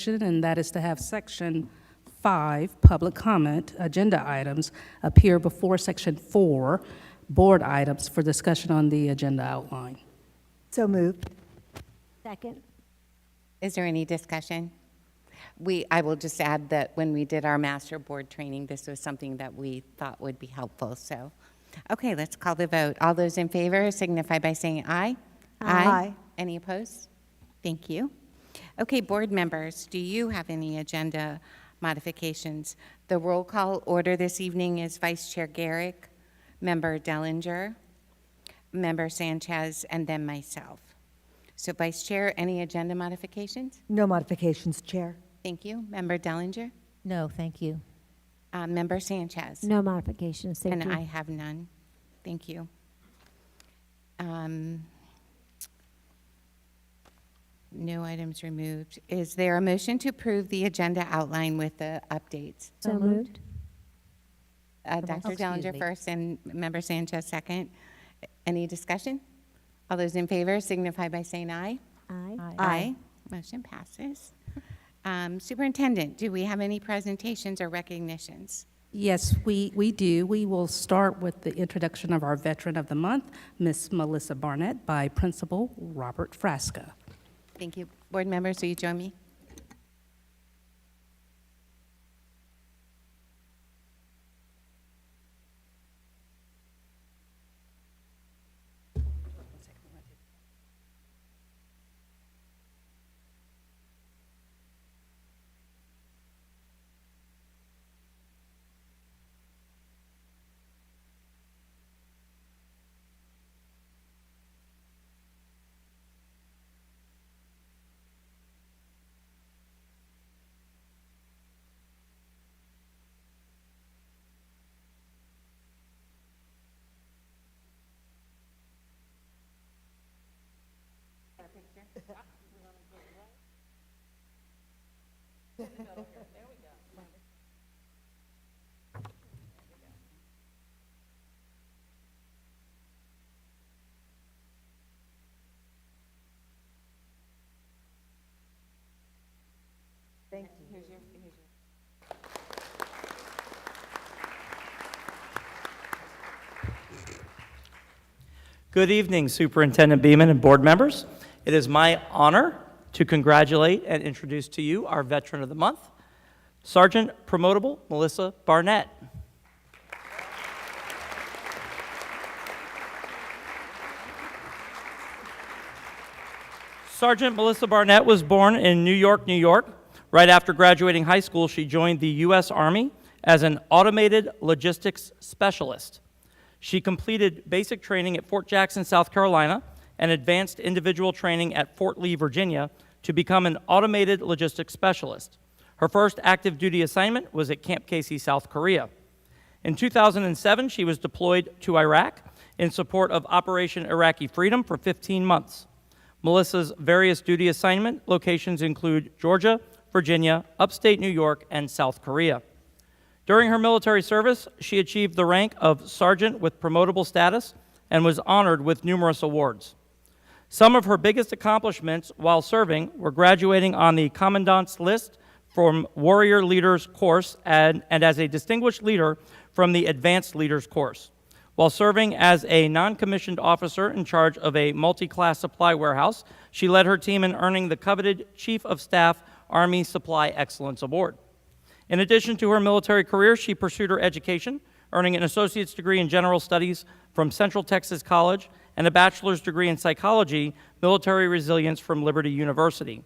section, and that is to have Section 5, public comment, agenda items, appear before Section 4, board items, for discussion on the agenda outline. So moved. Second. Is there any discussion? I will just add that when we did our master board training, this was something that we thought would be helpful. So, okay, let's call the vote. All those in favor signify by saying aye. Aye. Any opposed? Thank you. Okay, board members, do you have any agenda modifications? The roll call order this evening is Vice Chair Garrick, Member Dellinger, Member Sanchez, and then myself. So, Vice Chair, any agenda modifications? No modifications, Chair. Thank you. Member Dellinger? No, thank you. Member Sanchez? No modifications, thank And you. I have none. Thank you. No items removed. Is there a motion to approve the agenda outline with the updates? So moved. Dr. excuse Dellinger me. first and Member Sanchez second. Any discussion? All those in favor signify by saying aye. Aye. Aye. Motion passes. Superintendent, do we have any presentations or recognitions? Yes, we do. We will start with the introduction of our Veteran of the Month, Miss Melissa Barnett, by Principal Robert Frasca. Thank you. Board members, will you join me? Thank you. Here's your. Good evening, Superintendent Beeman and board members. It is my honor to congratulate and introduce to you our Veteran of the Month, Sergeant Promotable Melissa Barnett. Sergeant Melissa Barnett was born in New York, New York. Right after graduating high school, she joined the U.S. Army as an automated logistics specialist. She completed basic training at Fort Jackson, South Carolina, and advanced individual training at Fort Lee, Virginia, to become an automated logistics specialist. Her first active duty assignment was at Camp Casey, South Korea. In 2007, she was deployed to Iraq in support of Operation Iraqi Freedom for 15 months. Melissa's various duty assignment locations include Georgia, Virginia, upstate New York, and South Korea. During her military service, she achieved the rank of sergeant with promotable status and was honored with numerous awards. Some of her biggest accomplishments while serving were graduating on the Commandant's List from Warrior Leaders course and as a distinguished leader from the Advanced Leaders course. While serving as a non-commissioned officer in charge of a multi-class supply warehouse, she led her team in earning the coveted Chief of Staff Army Supply Excellence Award. In addition to her military career, she pursued her education, earning an associate's degree in general studies from Central Texas College and a bachelor's degree in psychology, military resilience from Liberty University.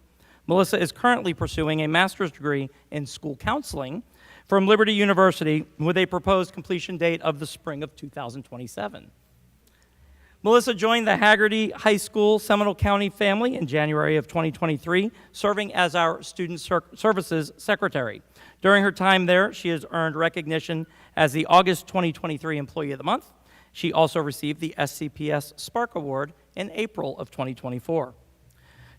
Melissa is currently pursuing a master's degree in school counseling from Liberty University with a proposed completion date of the spring of 2027. Melissa joined the Hagerty High School Seminole County family in January of 2023, serving as our Student Services Secretary. During her time there, she has earned recognition as the August 2023 Employee of the Month. She also received the SCPS Spark Award in April of 2024.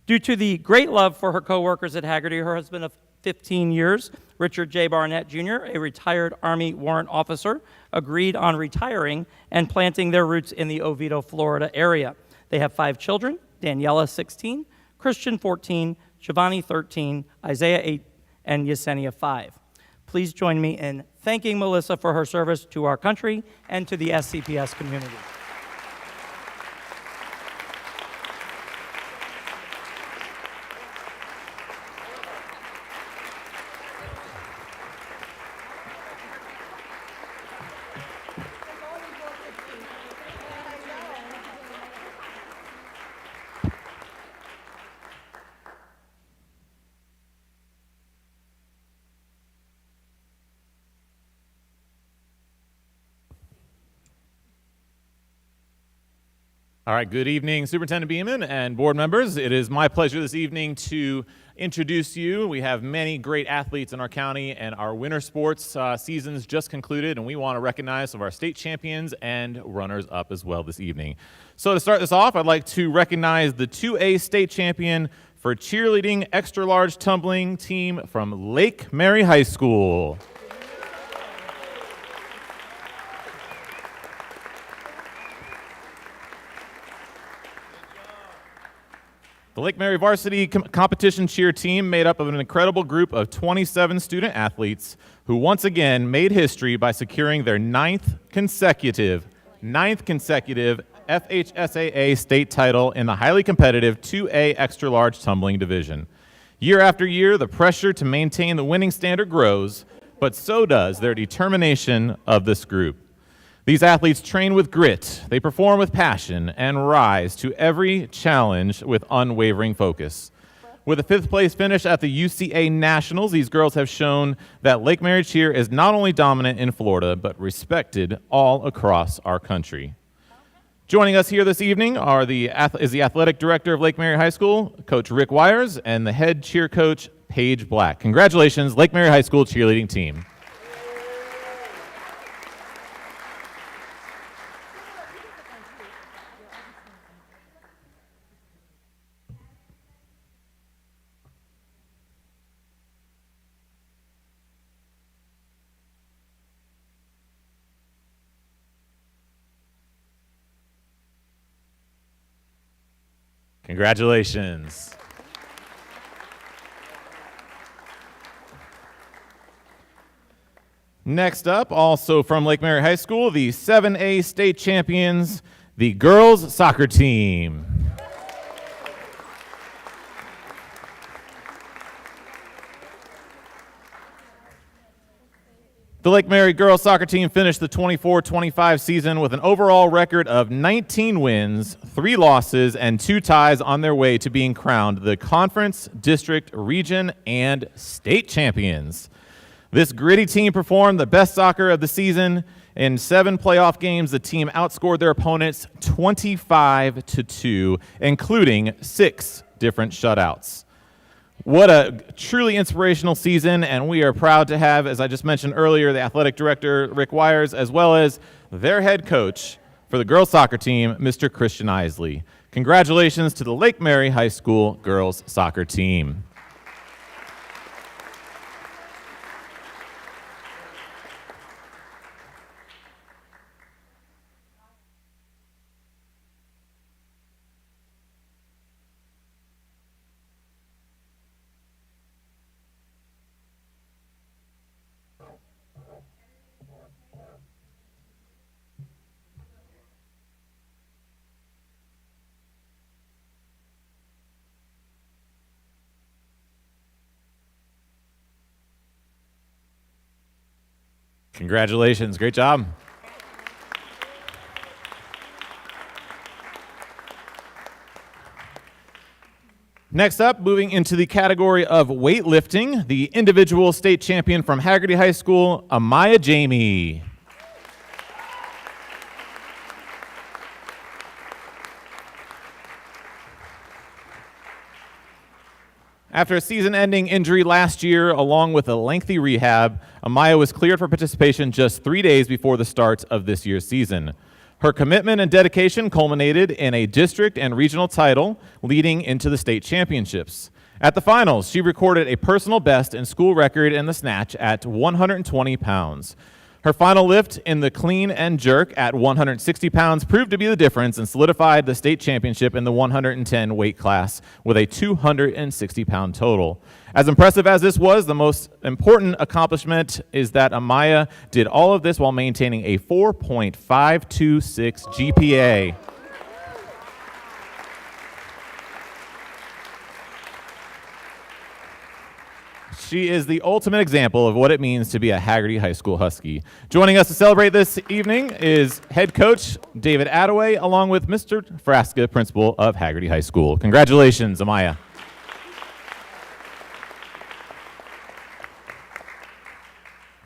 Due to the great love for her coworkers at Hagerty, her husband of 15 years, Richard J. Barnett Jr., a retired Army warrant officer, agreed on retiring and planting their roots in the Oviedo, Florida area. They have 5 children, Daniela, 16, Christian, 14, Giovanni 13, Isaiah 8, and Yesenia 5. Please join me in thanking Melissa for her service to our country and to the SCPS community. All right, good evening, Superintendent Beeman and board members. It is my pleasure this evening to introduce you. We have many great athletes in our county, and our winter sports season's just concluded, and we want to recognize some of our state champions and runners-up as well this evening. So to start this off, I'd like to recognize the 2A state champion for cheerleading extra-large tumbling team from Lake Mary High School. The Lake Mary varsity competition cheer team made up of an incredible group of 27 student athletes who once again made history by securing their ninth consecutive FHSAA state title in the highly competitive 2A extra-large tumbling division. Year after year, the pressure to maintain the winning standard grows, but so does their determination of this group. These athletes train with grit, they perform with passion, and rise to every challenge with unwavering focus. With a fifth-place finish at the UCA Nationals, these girls have shown that Lake Mary Cheer is not only dominant in Florida, but respected all across our country. Joining us here this evening is the athletic director of Lake Mary High School, Coach Rick Wires, and the head cheer coach, Paige Black. Congratulations, Lake Mary High School cheerleading team. Congratulations. Next up, also from Lake Mary High School, the 7A state champions, the girls soccer team. The Lake Mary girls soccer team finished the 24-25 season with an overall record of 19 wins, 3 losses, and 2 ties on their way to being crowned the conference, district, region, and state champions. This gritty team performed the best soccer of the season. In 7 playoff games, the team outscored their opponents 25-2, including 6 different shutouts. What a truly inspirational season, and we are proud to have, as I just mentioned earlier, the athletic director, Rick Wires, as well as their head coach for the girls soccer team, Mr. Christian Isley. Congratulations to the Lake Mary High School girls soccer team. Congratulations, great job. Next up, moving into the category of weightlifting, the individual state champion from Haggerty High School, Amaya Jamie. After a season-ending injury last year, along with a lengthy rehab, Amaya was cleared for participation just 3 days before the start of this year's season. Her commitment and dedication culminated in a district and regional title, leading into the state championships. At the finals, she recorded a personal best and school record in the snatch at 120 pounds. Her final lift in the clean and jerk at 160 pounds proved to be the difference and solidified the state championship in the 110 weight class with a 260-pound total. As impressive as this was, the most important accomplishment is that Amaya did all of this while maintaining a 4.526 GPA. She is the ultimate example of what it means to be a Hagerty High School Husky. Joining us to celebrate this evening is head coach David Attaway, along with Mr. Frasca, principal of Hagerty High School. Congratulations, Amaya.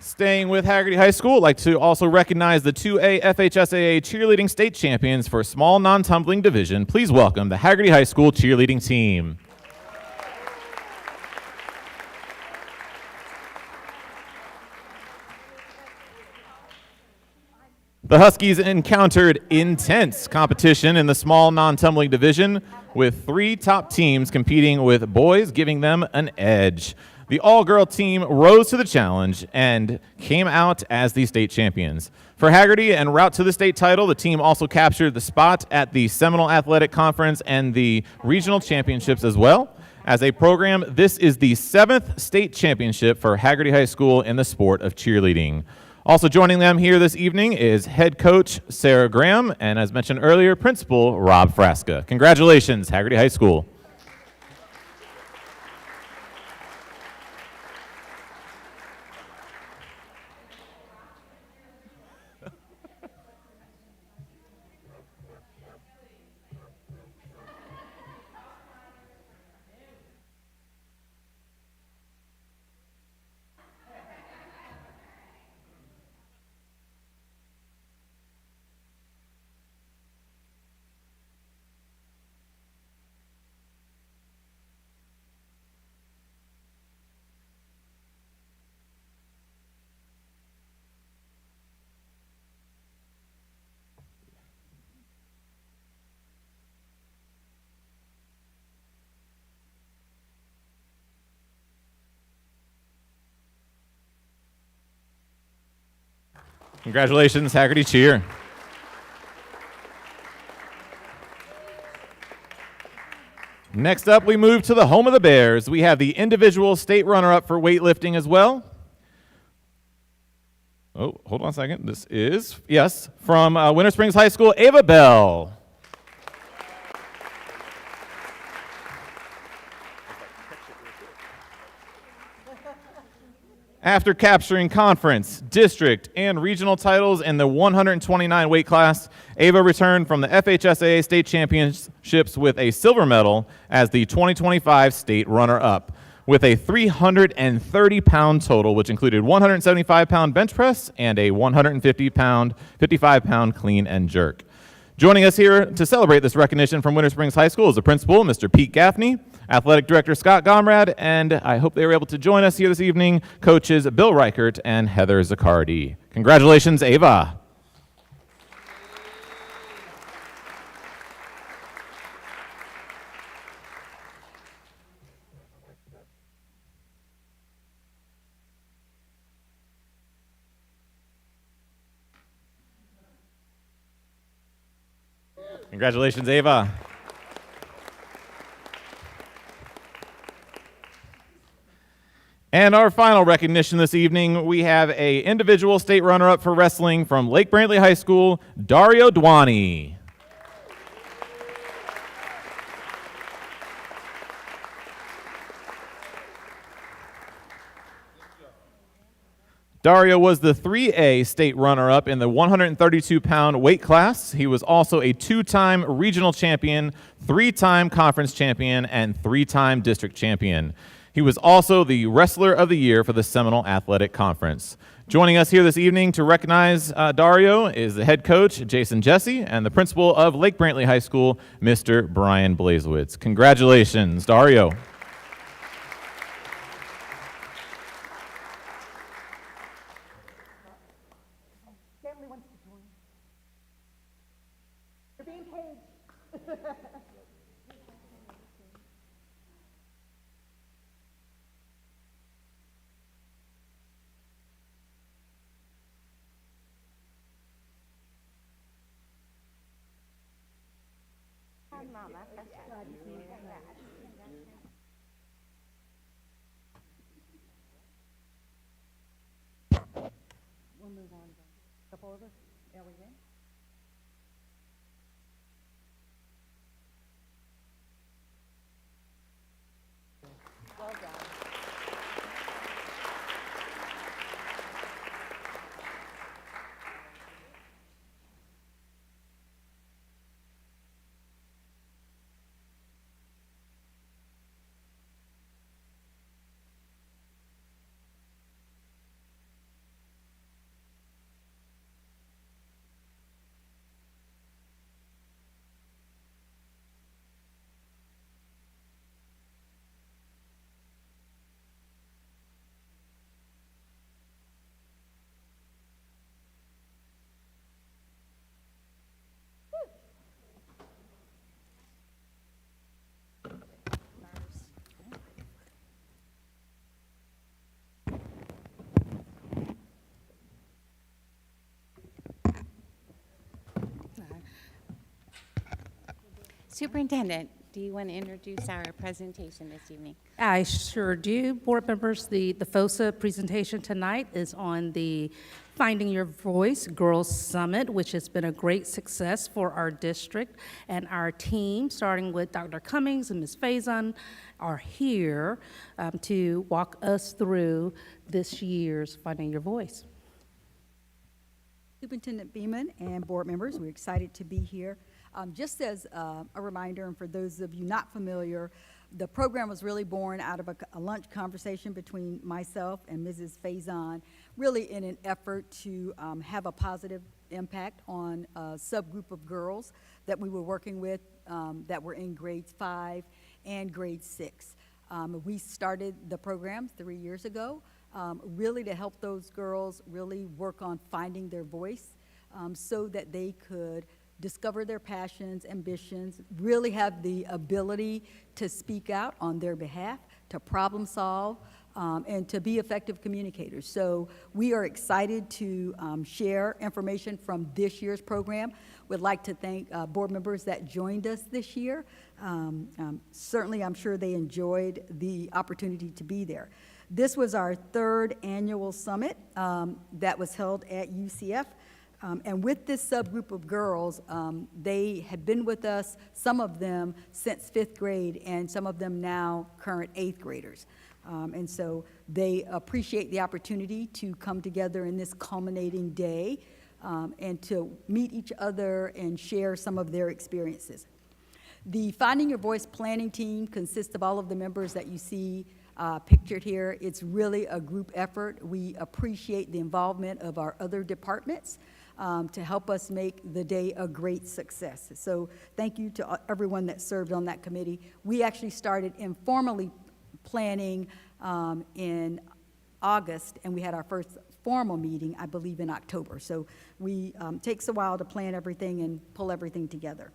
Staying with Hagerty High School, I'd like to also recognize the 2A FHSAA cheerleading state champions for small non-tumbling division. Please welcome the Hagerty High School cheerleading team. The Huskies encountered intense competition in the small non-tumbling division, with 3 top teams competing with boys giving them an edge. The all-girl team rose to the challenge and came out as the state champions. For Hagerty, en route to the state title, the team also captured the spot at the Seminole Athletic Conference and the regional championships as well. As a program, this is the 7th state championship for Hagerty High School in the sport of cheerleading. Also joining them here this evening is head coach Sarah Graham and, as mentioned earlier, principal Rob Frasca. Congratulations, Hagerty High School. Congratulations, Hagerty Cheer. Next up, we move to the home of the Bears. We have the individual state runner-up for weightlifting as well. Oh, hold on a second. This is, yes, from Winter Springs High School, Ava Bell. After capturing conference, district, and regional titles in the 129 weight class, Ava returned from the FHSAA state championships with a silver medal as the 2025 state runner-up, with a 330-pound total, which included 175-pound bench press and a 55-pound clean and jerk. Joining us here to celebrate this recognition from Winter Springs High School is the principal, Mr. Pete Gaffney, athletic director Scott Gomrad, and I hope they were able to join us here this evening, coaches Bill Reichert and Heather Zaccardi. Congratulations, Ava. Congratulations, Ava. And our final recognition this evening, we have an individual state runner-up for wrestling from Lake Brantley High School, Dario Dwani. Dario was the 3A state runner-up in the 132-pound weight class. He was also a 2-time regional champion, 3-time conference champion, and 3-time district champion. He was also the Wrestler of the Year for the Seminole Athletic Conference. Joining us here this evening to recognize Dario is the head coach, Jason Jesse, and the principal of Lake Brantley High School, Mr. Brian Blazewitz. Congratulations, Dario. Superintendent, do you want to introduce our presentation this evening? I sure do. Board members, the FOSA presentation tonight is on the Finding Your Voice Girls Summit, which has been a great success for our district. And our team, starting with Dr. Cummings and Ms. Faison, are here to walk us through this year's Finding Your Voice. Superintendent Beeman and board members, we're excited to be here. Just as a reminder, and for those of you not familiar, the program was really born out of a lunch conversation between myself and Mrs. Faison, really in an effort to have a positive impact on a subgroup of girls that we were working with that were in grades 5 and grade 6. We started the program 3 years ago, really to help those girls really work on finding their voice so that they could discover their passions, ambitions, really have the ability to speak out on their behalf, to problem solve, and to be effective communicators. So we are excited to share information from this year's program. We'd like to thank board members that joined us this year. Certainly, I'm sure they enjoyed the opportunity to be there. This was our 3rd annual summit that was held at UCF. And with this subgroup of girls, they had been with us, some of them since 5th grade, and some of them now current 8th graders. And so they appreciate the opportunity to come together in this culminating day and to meet each other and share some of their experiences. The Finding Your Voice planning team consists of all of the members that you see pictured here. It's really a group effort. We appreciate the involvement of our other departments to help us make the day a great success. So thank you to everyone that served on that committee. We actually started informally planning in August, and we had our first formal meeting, I believe, in October. So we takes a while to plan everything and pull everything together.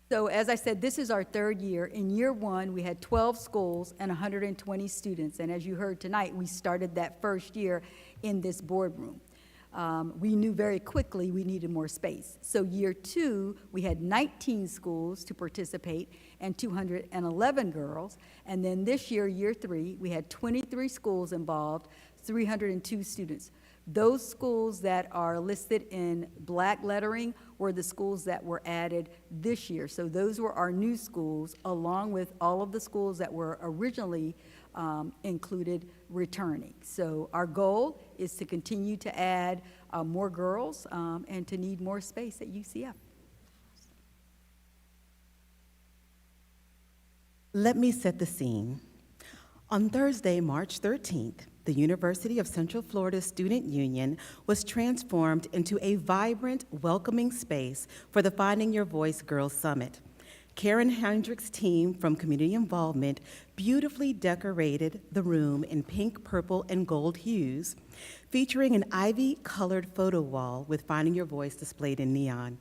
So as I said, this is our 3rd year. In year 1, we had 12 schools and 120 students. And as you heard tonight, we started that first year in this boardroom. We knew very quickly we needed more space. So year 2, we had 19 schools to participate and 211 girls. And then this year, year 3, we had 23 schools involved, 302 students. Those schools that are listed in black lettering were the schools that were added this year. So those were our new schools, along with all of the schools that were originally included returning. So our goal is to continue to add more girls and to need more space at UCF. Let me set the scene. On Thursday, March 13th, the University of Central Florida Student Union was transformed into a vibrant, welcoming space for the Finding Your Voice Girls Summit. Karen Hendrick's team from Community Involvement beautifully decorated the room in pink, purple, and gold hues, featuring an ivy-colored photo wall with Finding Your Voice displayed in neon.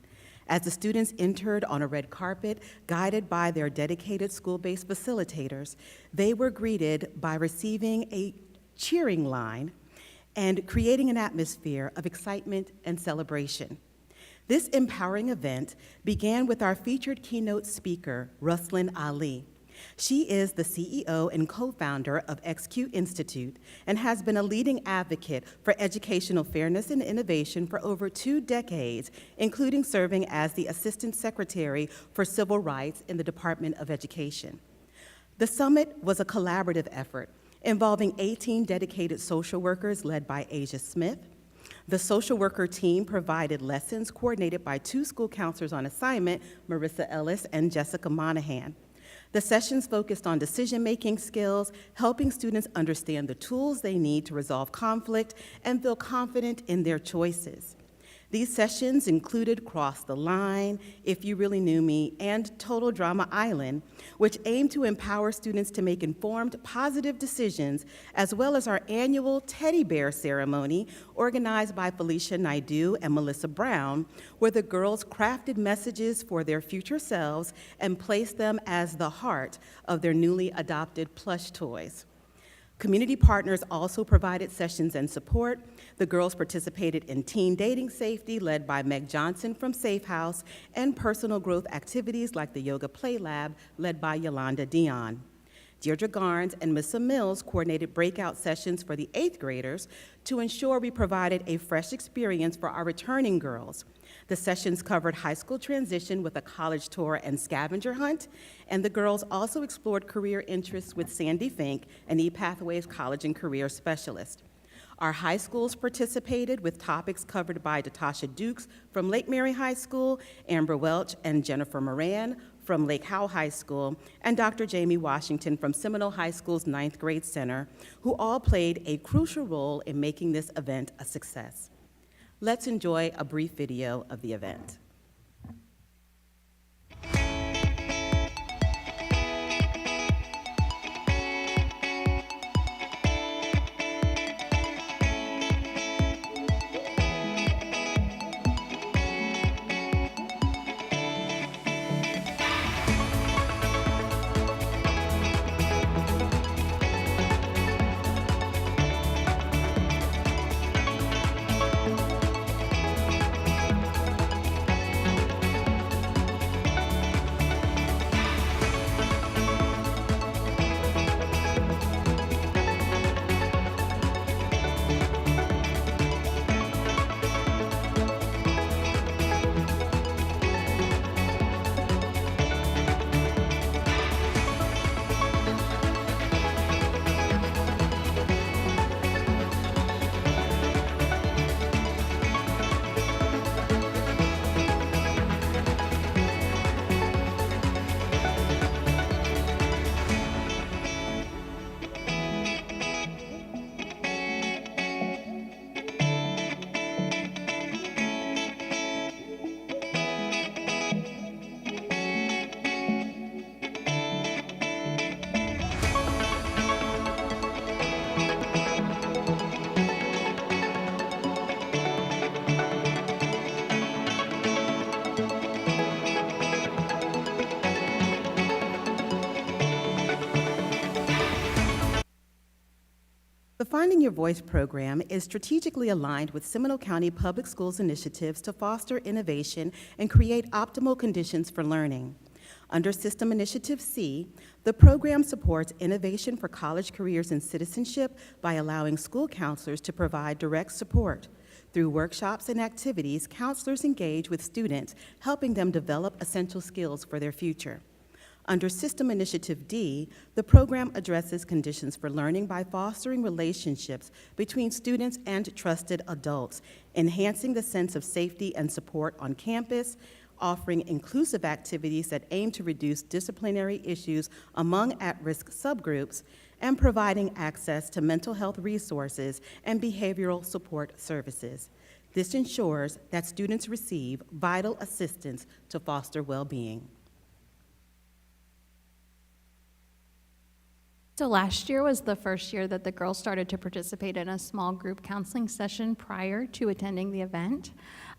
As the students entered on a red carpet, guided by their dedicated school-based facilitators, they were greeted by receiving a cheering line and creating an atmosphere of excitement and celebration. This empowering event began with our featured keynote speaker, Ruslan Ali. She is the CEO and co-founder of XQ Institute and has been a leading advocate for educational fairness and innovation for over 2 decades, including serving as the Assistant Secretary for Civil Rights in the Department of Education. The summit was a collaborative effort involving 18 dedicated social workers led by Asia Smith. The social worker team provided lessons coordinated by 2 school counselors on assignment, Marissa Ellis and Jessica Monahan. The sessions focused on decision-making skills, helping students understand the tools they need to resolve conflict and feel confident in their choices. These sessions included Cross the Line, If You Really Knew Me, and Total Drama Island, which aim to empower students to make informed, positive decisions, as well as our annual Teddy Bear ceremony organized by Felicia Naidoo and Melissa Brown, where the girls crafted messages for their future selves and placed them as the heart of their newly adopted plush toys. Community partners also provided sessions and support. The girls participated in teen dating safety, led by Meg Johnson from Safe House, and personal growth activities like the Yoga Play Lab, led by Yolanda Dion. Deirdre Garnes and Missa Mills coordinated breakout sessions for the 8th graders to ensure we provided a fresh experience for our returning girls. The sessions covered high school transition with a college tour and scavenger hunt, and the girls also explored career interests with Sandy Fink, an ePathways College and Career Specialist. Our high schools participated with topics covered by Natasha Dukes from Lake Mary High School, Amber Welch and Jennifer Moran from Lake Howell High School, and Dr. Jamie Washington from Seminole High School's 9th grade center, who all played a crucial role in making this event a success. Let's enjoy a brief video of the event. The Finding Your Voice program is strategically aligned with Seminole County Public Schools initiatives to foster innovation and create optimal conditions for learning. Under System Initiative C, the program supports innovation for college careers and citizenship by allowing school counselors to provide direct support. Through workshops and activities, counselors engage with students, helping them develop essential skills for their future. Under System Initiative D, the program addresses conditions for learning by fostering relationships between students and trusted adults, enhancing the sense of safety and support on campus, offering inclusive activities that aim to reduce disciplinary issues among at-risk subgroups, and providing access to mental health resources and behavioral support services. This ensures that students receive vital assistance to foster well-being. So last year was the first year that the girls started to participate in a small group counseling session prior to attending the event.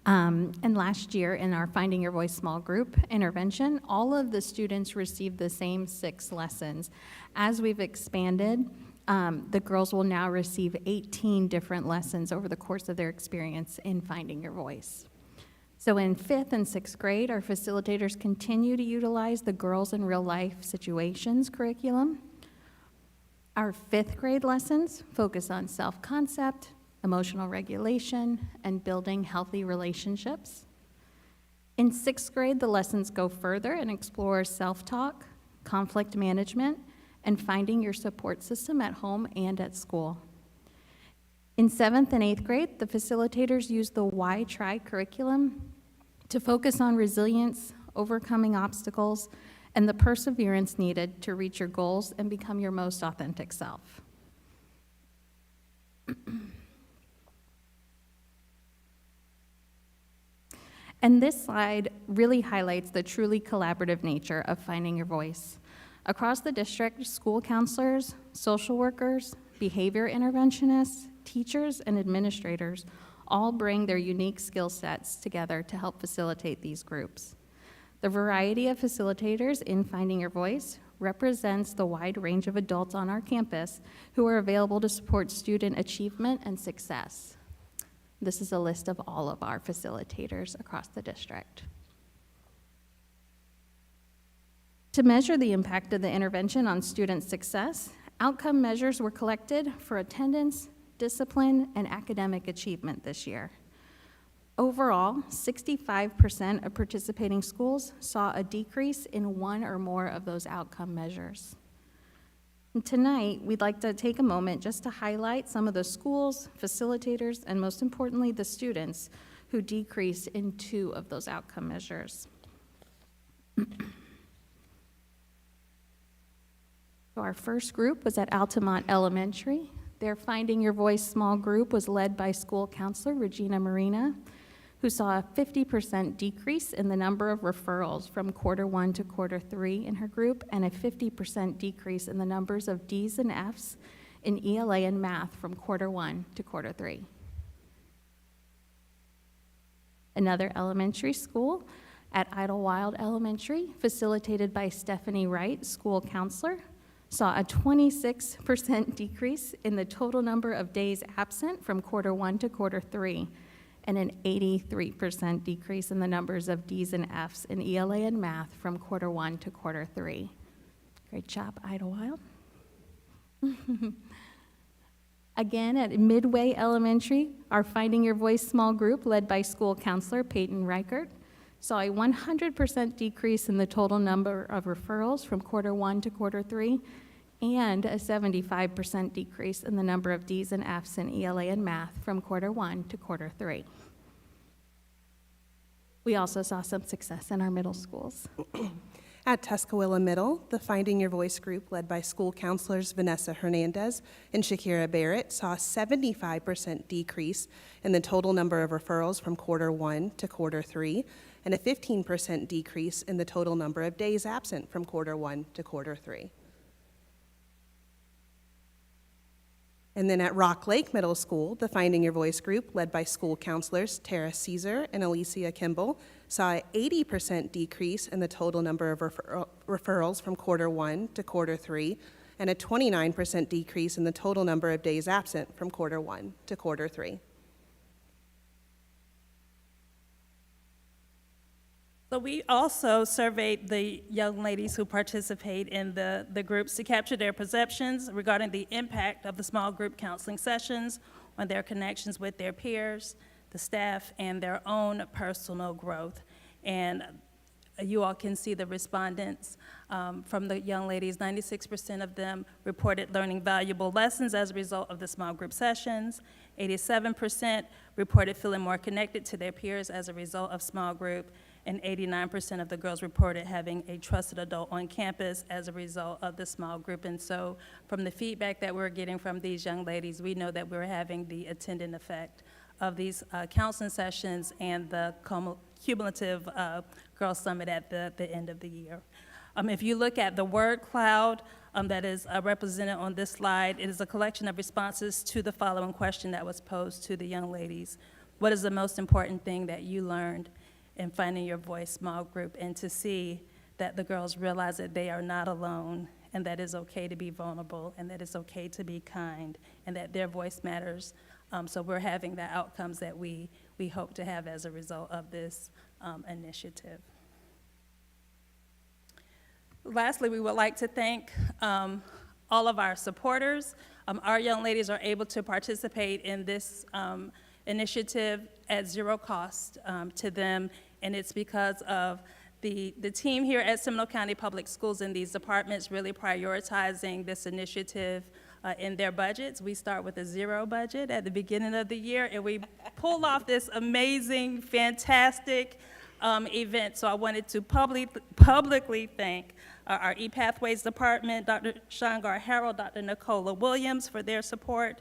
And last year in our Finding Your Voice small group intervention, all of the students received the same 6 lessons. As we've expanded, the girls will now receive 18 different lessons over the course of their experience in Finding Your Voice. So in 5th and 6th grade, our facilitators continue to utilize the Girls in Real Life Situations curriculum. Our 5th grade lessons focus on self-concept, emotional regulation, and building healthy relationships. In 6th grade, the lessons go further and explore self-talk, conflict management, and finding your support system at home and at school. In 7th and 8th grade, the facilitators use the Why Try curriculum to focus on resilience, overcoming obstacles, and the perseverance needed to reach your goals and become your most authentic self. And this slide really highlights the truly collaborative nature of finding your voice. Across the district, school counselors, social workers, behavior interventionists, teachers, and administrators all bring their unique skill sets together to help facilitate these groups. The variety of facilitators in Finding Your Voice represents the wide range of adults on our campus who are available to support student achievement and success. This is a list of all of our facilitators across the district. To measure the impact of the intervention on student success, outcome measures were collected for attendance, discipline, and academic achievement this year. Overall, 65% of participating schools saw a decrease in one or more of those outcome measures. And tonight, we'd like to take a moment just to highlight some of the schools, facilitators, and most importantly, the students who decreased in 2 of those outcome measures. So our first group was at Altamont Elementary. Their Finding Your Voice small group was led by school counselor Regina Marina, who saw a 50% decrease in the number of referrals from Q1 to Q3 in her group, and a 50% decrease in the numbers of D's and F's in ELA and math from Q1 to Q3. Another elementary school at Idlewild Elementary, facilitated by Stephanie Wright, school counselor, saw a 26% decrease in the total number of days absent from Q1 to Q3, and an 83% decrease in the numbers of D's and F's in ELA and math from Q1 to Q3. Great job, Idlewild. Again, at Midway Elementary, our Finding Your Voice small group, led by school counselor Peyton Reichert, saw a 100% decrease in the total number of referrals from Q1 to Q3, and a 75% decrease in the number of D's and F's in ELA and math from Q1 to Q3. We also saw some success in our middle schools. At Tuscaloosa Middle, the Finding Your Voice group, led by school counselors Vanessa Hernandez and Shakira Barrett, saw a 75% decrease in the total number of referrals from Q1 to Q3, and a 15% decrease in the total number of days absent from Q1 to Q3. And then at Rock Lake Middle School, the Finding Your Voice group, led by school counselors Tara Caesar and Alicia Kimball, saw an 80% decrease in the total number of referrals from Q1 to Q3, and a 29% decrease in the total number of days absent from Q1 to Q3. So we also surveyed the young ladies who participate in the groups to capture their perceptions regarding the impact of the small group counseling sessions on their connections with their peers, the staff, and their own personal growth. And you all can see the respondents from the young ladies. 96% of them reported learning valuable lessons as a result of the small group sessions. 87% reported feeling more connected to their peers as a result of small group. And 89% of the girls reported having a trusted adult on campus as a result of the small group. And so from the feedback that we're getting from these young ladies, we know that we're having the attendant effect of these counseling sessions and the cumulative Girls Summit at the end of the year. If you look at the word cloud that is represented on this slide, it is a collection of responses to the following question that was posed to the young ladies. What is the most important thing that you learned in Finding Your Voice small group? And to see that the girls realize that they are not alone, and that it's okay to be vulnerable, and that it's okay to be kind, and that their voice matters. So we're having the outcomes that we we hope to have as a result of this initiative. Lastly, we would like to thank all of our supporters. Our young ladies are able to participate in this initiative at zero cost to them, and it's because of the team here at Seminole County Public Schools in these departments really prioritizing this initiative in their budgets. We start with a zero budget at the beginning of the year, and we pull off this amazing, fantastic event. So I wanted to publicly thank our ePathways Department, Dr. Shangar Harrell, Dr. Nicola Williams for their support,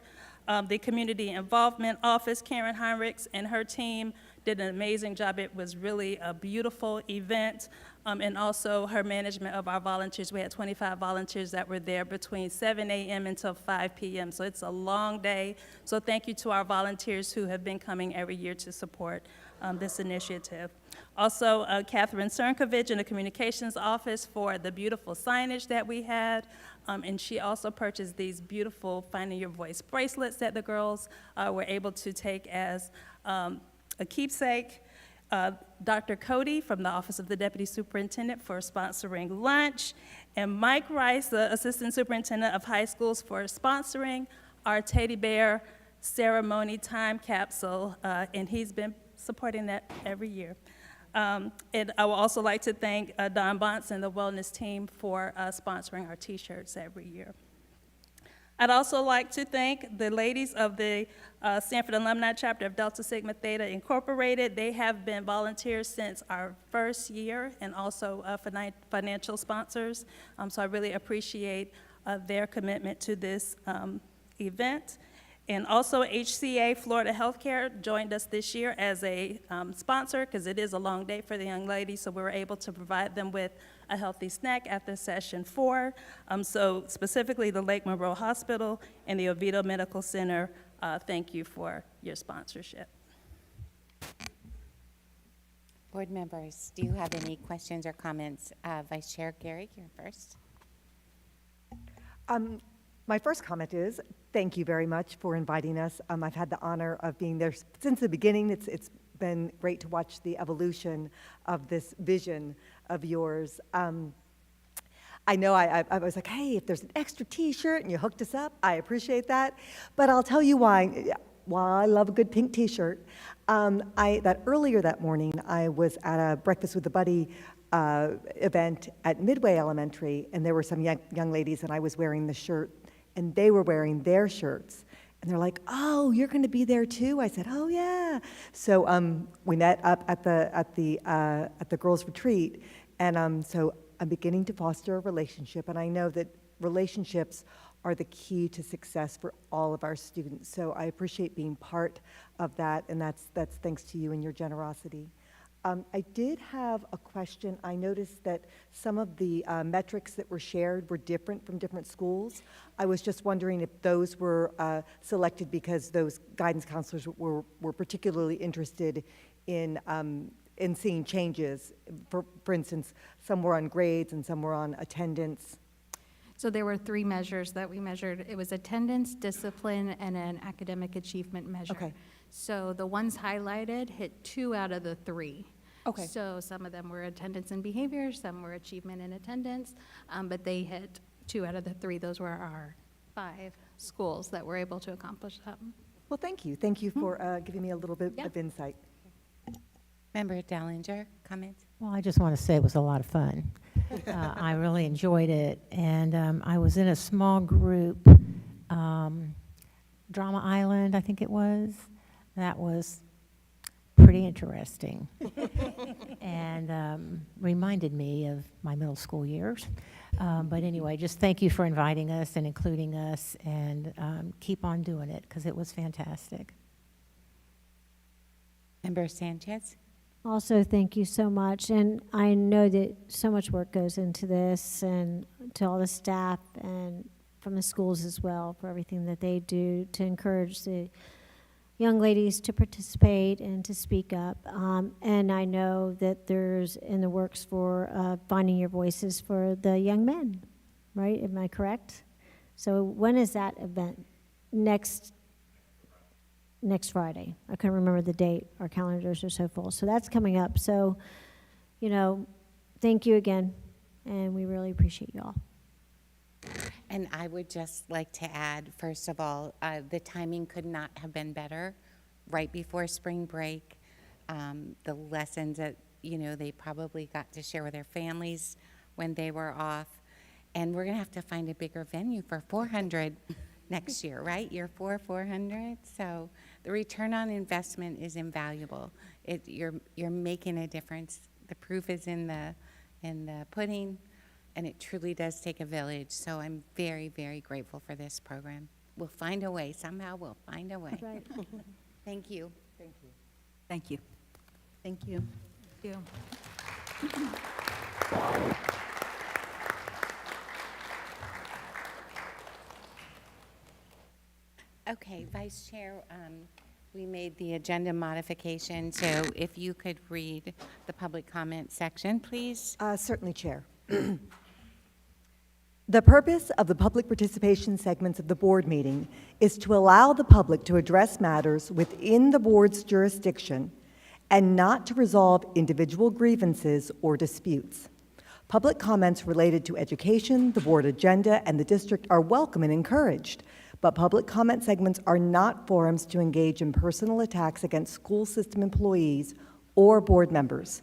the Community Involvement Office, Karen Heinrichs and her team did an amazing job. It was really a beautiful event, and also her management of our volunteers. We had 25 volunteers that were there between 7 a.m. until 5 p.m., so it's a long day. So thank you to our volunteers who have been coming every year to support this initiative. Also, Catherine Cernkovich in the Communications Office for the beautiful signage that we had, and she also purchased these beautiful Finding Your Voice bracelets that the girls were able to take as a keepsake. Dr. Cody from the Office of the Deputy Superintendent for sponsoring lunch, and Mike Rice, the Assistant Superintendent of High Schools, for sponsoring our teddy bear ceremony time capsule, and he's been supporting that every year. And I would also like to thank Don Bonts and the wellness team for sponsoring our t-shirts every year. I'd also like to thank the ladies of the Sanford Alumni Chapter of Delta Sigma Theta Incorporated. They have been volunteers since our first year and also financial sponsors. So I really appreciate their commitment to this event. And also HCA Florida Healthcare joined us this year as a sponsor because it is a long day for the young ladies, so we were able to provide them with a healthy snack after session 4. So specifically the Lake Monroe Hospital and the Oviedo Medical Center, thank you for your sponsorship. Board members, do you have any questions or comments? Vice Chair Gary, you're first. My first comment is, thank you very much for inviting us. I've had the honor of being there since the beginning. It's been great to watch the evolution of this vision of yours. I know I was like, hey, if there's an extra t-shirt and you hooked us up, I appreciate that. But I'll tell you why I love a good pink t-shirt. Earlier that morning, I was at a Breakfast with a Buddy event at Midway Elementary, and there were some young ladies, and I was wearing the shirt, and they were wearing their shirts. And they're like, oh, you're going to be there too? I said, oh, yeah. So we met up at the girls' retreat, and so I'm beginning to foster a relationship, and I know that relationships are the key to success for all of our students. So I appreciate being part of that, and that's thanks to you and your generosity. I did have a question. I noticed that some of the metrics that were shared were different from different schools. I was just wondering if those were selected because those guidance counselors were particularly interested in seeing changes. For instance, some were on grades and some were on attendance. So there were 3 measures that we measured. It was attendance, discipline, and an academic achievement measure. Okay. So the ones highlighted hit 2 out of the 3. Okay. So some of them were attendance and behavior, some were achievement and attendance, but they hit 2 out of the 3. Those were our 5 schools that were able to accomplish that. Well, thank you. Thank you for giving me a little bit Yeah. of insight. Member Dallinger, comments? Well, I just want to say it was a lot of fun. I really enjoyed it, and I was in a small group, Drama Island, I think it was. That was pretty interesting, and reminded me of my middle school years. But anyway, just thank you for inviting us and including us, and keep on doing it, because it was fantastic. Member Sanchez? Also, thank you so much. And I know that so much work goes into this, and to all the staff and from the schools as well for everything that they do to encourage the young ladies to participate and to speak up. And I know that there's in the works for finding your voices for the young men, right? Am I correct? So when is that event? next Friday. I couldn't remember the date. Our calendars are so full. So that's coming up. So, thank you again, and we really appreciate you all. And I would just like to add, first of all, the timing could not have been better. Right before spring break, the lessons that, they probably got to share with their families when they were off. And we're going to have to find a bigger venue for 400 next year, right? Year 400. So the return on investment is invaluable. You're making a difference. The proof is in the pudding, and it truly does take a village. So I'm very, very grateful for this program. We'll find a way. Somehow we'll find a way. Right. Thank you. Thank you. Thank you. Thank you. Okay, Vice Chair, we made the agenda modification, so if you could read the public comment section, please. Certainly, Chair. The purpose of the public participation segments of the board meeting is to allow the public to address matters within the board's jurisdiction and not to resolve individual grievances or disputes. Public comments related to education, the board agenda, and the district are welcome and encouraged, but public comment segments are not forums to engage in personal attacks against school system employees or board members.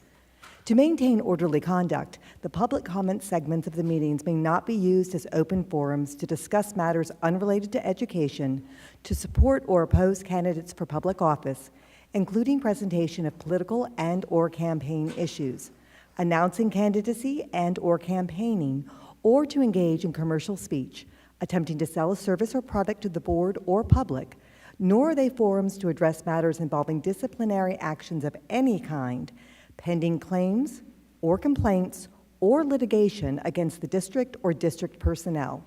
To maintain orderly conduct, the public comment segments of the meetings may not be used as open forums to discuss matters unrelated to education, to support or oppose candidates for public office, including presentation of political and/or campaign issues, announcing candidacy and/or campaigning, or to engage in commercial speech, attempting to sell a service or product to the board or public, nor are they forums to address matters involving disciplinary actions of any kind, pending claims or complaints or litigation against the district or district personnel.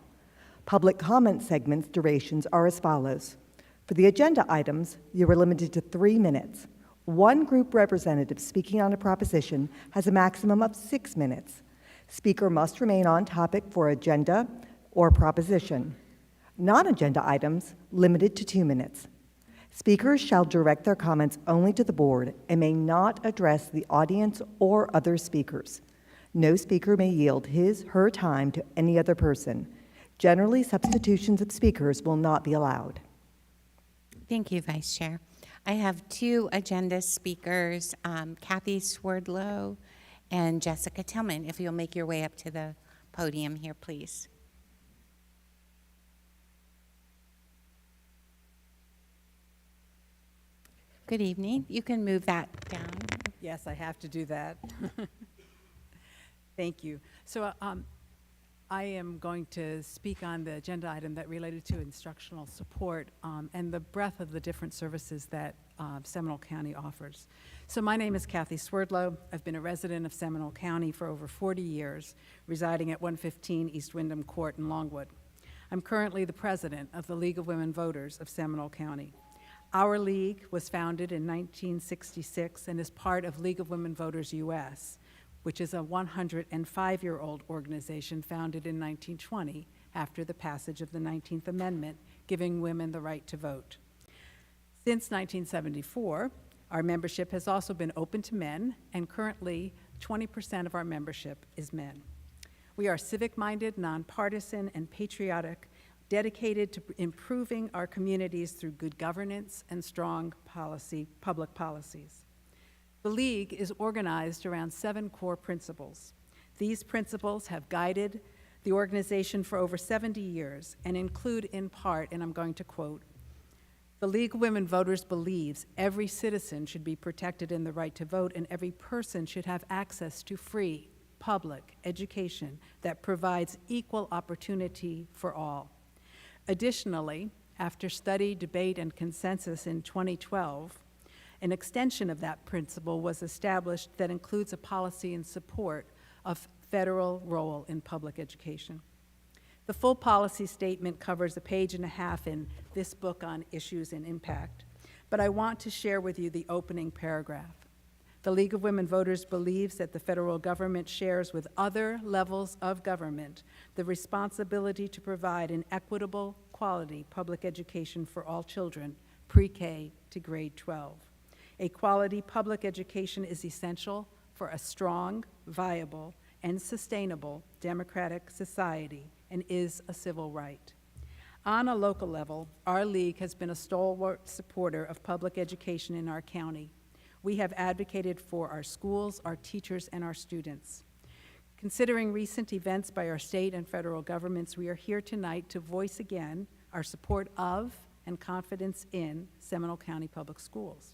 Public comment segments durations are as follows. For the agenda items, you are limited to 3 minutes. One group representative speaking on a proposition has a maximum of 6 minutes. Speaker must remain on topic for agenda or proposition. Non-agenda items limited to 2 minutes. Speakers shall direct their comments only to the board and may not address the audience or other speakers. No speaker may yield his/her time to any other person. Generally, substitutions of speakers will not be allowed. Thank you, Vice Chair. I have 2 agenda speakers, Kathy Swerdlow and Jessica Tillman. If you'll make your way up to the podium here, please. Good evening. You can move that down. Yes, I have to do that. Thank you. So I am going to speak on the agenda item that related to instructional support and the breadth of the different services that Seminole County offers. So my name is Kathy Swerdlow. I've been a resident of Seminole County for over 40 years, residing at 115 East Windham Court in Longwood. I'm currently the president of the League of Women Voters of Seminole County. Our league was founded in 1966 and is part of League of Women Voters US, which is a 105-year-old organization founded in 1920 after the passage of the 19th Amendment, giving women the right to vote. Since 1974, our membership has also been open to men, and currently 20% of our membership is men. We are civic-minded, nonpartisan, and patriotic, dedicated to improving our communities through good governance and strong public policies. The League is organized around 7 core principles. These principles have guided the organization for over 70 years and include in part, and I'm going to quote, "The League of Women Voters believes every citizen should be protected in the right to vote, and every person should have access to free, public education that provides equal opportunity for all. Additionally, after study, debate, and consensus in 2012, an extension of that principle was established that includes a policy in support of federal role in public education." The full policy statement covers a page and a half in this book on issues and impact, but I want to share with you the opening paragraph. The League of Women Voters believes that the federal government shares with other levels of government the responsibility to provide an equitable, quality public education for all children pre-K to grade 12. A quality public education is essential for a strong, viable, and sustainable democratic society and is a civil right. On a local level, our league has been a stalwart supporter of public education in our county. We have advocated for our schools, our teachers, and our students. Considering recent events by our state and federal governments, we are here tonight to voice again our support of and confidence in Seminole County Public Schools.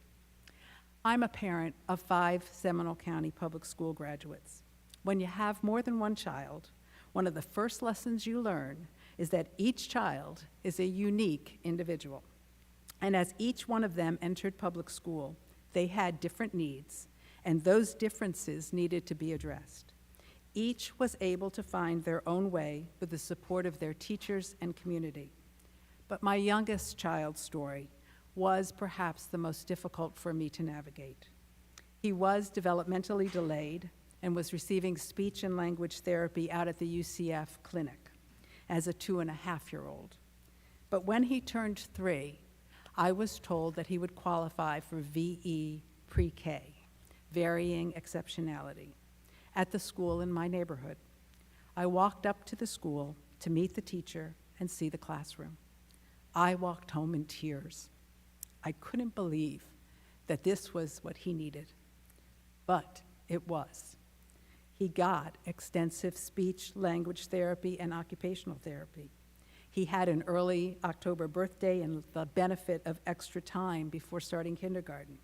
I'm a parent of 5 Seminole County Public School graduates. When you have more than one child, one of the first lessons you learn is that each child is a unique individual. And as each one of them entered public school, they had different needs, and those differences needed to be addressed. Each was able to find their own way with the support of their teachers and community. But my youngest child's story was perhaps the most difficult for me to navigate. He was developmentally delayed and was receiving speech and language therapy out at the UCF clinic as a 2.5-year-old. But when he turned 3, I was told that he would qualify for VE pre-K, varying exceptionality, at the school in my neighborhood. I walked up to the school to meet the teacher and see the classroom. I walked home in tears. I couldn't believe that this was what he needed, but it was. He got extensive speech, language therapy, and occupational therapy. He had an early October birthday and the benefit of extra time before starting kindergarten.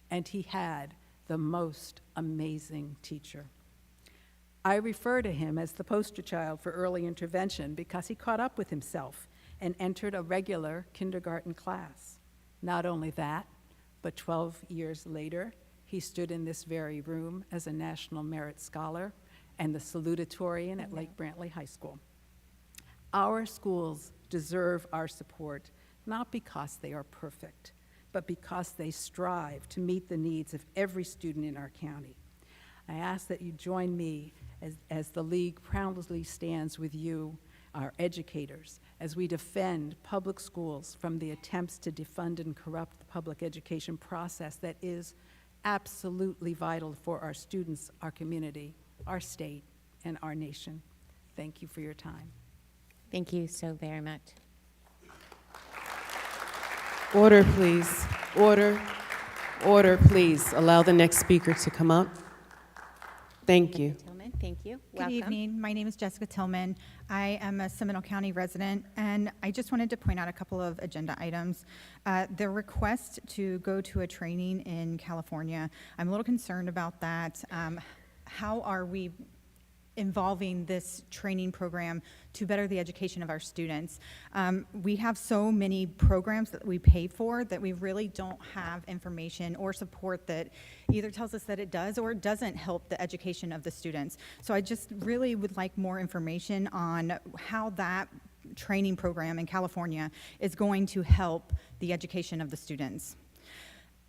And he had the most amazing teacher. I refer to him as the poster child for early intervention because he caught up with himself and entered a regular kindergarten class. Not only that, but 12 years later, he stood in this very room as a National Merit Scholar and the salutatorian at Lake Brantley High School. Our schools deserve our support, not because they are perfect, but because they strive to meet the needs of every student in our county. I ask that you join me as the League proudly stands with you, our educators, as we defend public schools from the attempts to defund and corrupt the public education process that is absolutely vital for our students, our community, our state, and our nation. Thank you for your time. Thank you so very much. Order, please. Order. Order, please. Allow the next speaker to come up. Thank you. Tillman, thank you. Good Welcome. evening. My name is Jessica Tillman. I am a Seminole County resident, and I just wanted to point out a couple of agenda items. The request to go to a training in California, I'm a little concerned about that. How are we involving this training program to better the education of our students? We have so many programs that we pay for that we really don't have information or support that either tells us that it does or it doesn't help the education of the students. So I just really would like more information on how that training program in California is going to help the education of the students.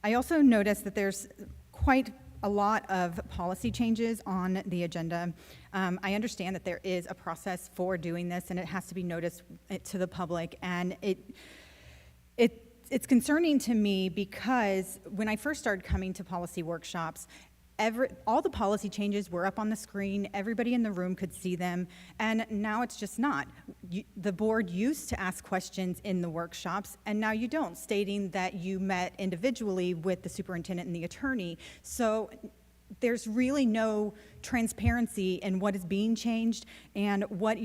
I also noticed that there's quite a lot of policy changes on the agenda. I understand that there is a process for doing this and it has to be noticed to the public, and it's concerning to me because when I first started coming to policy workshops, all the policy changes were up on the screen, everybody in the room could see them, and now it's just not. The board used to ask questions in the workshops, and now you don't, stating that you met individually with the superintendent and the attorney. So there's really no transparency in what is being changed and what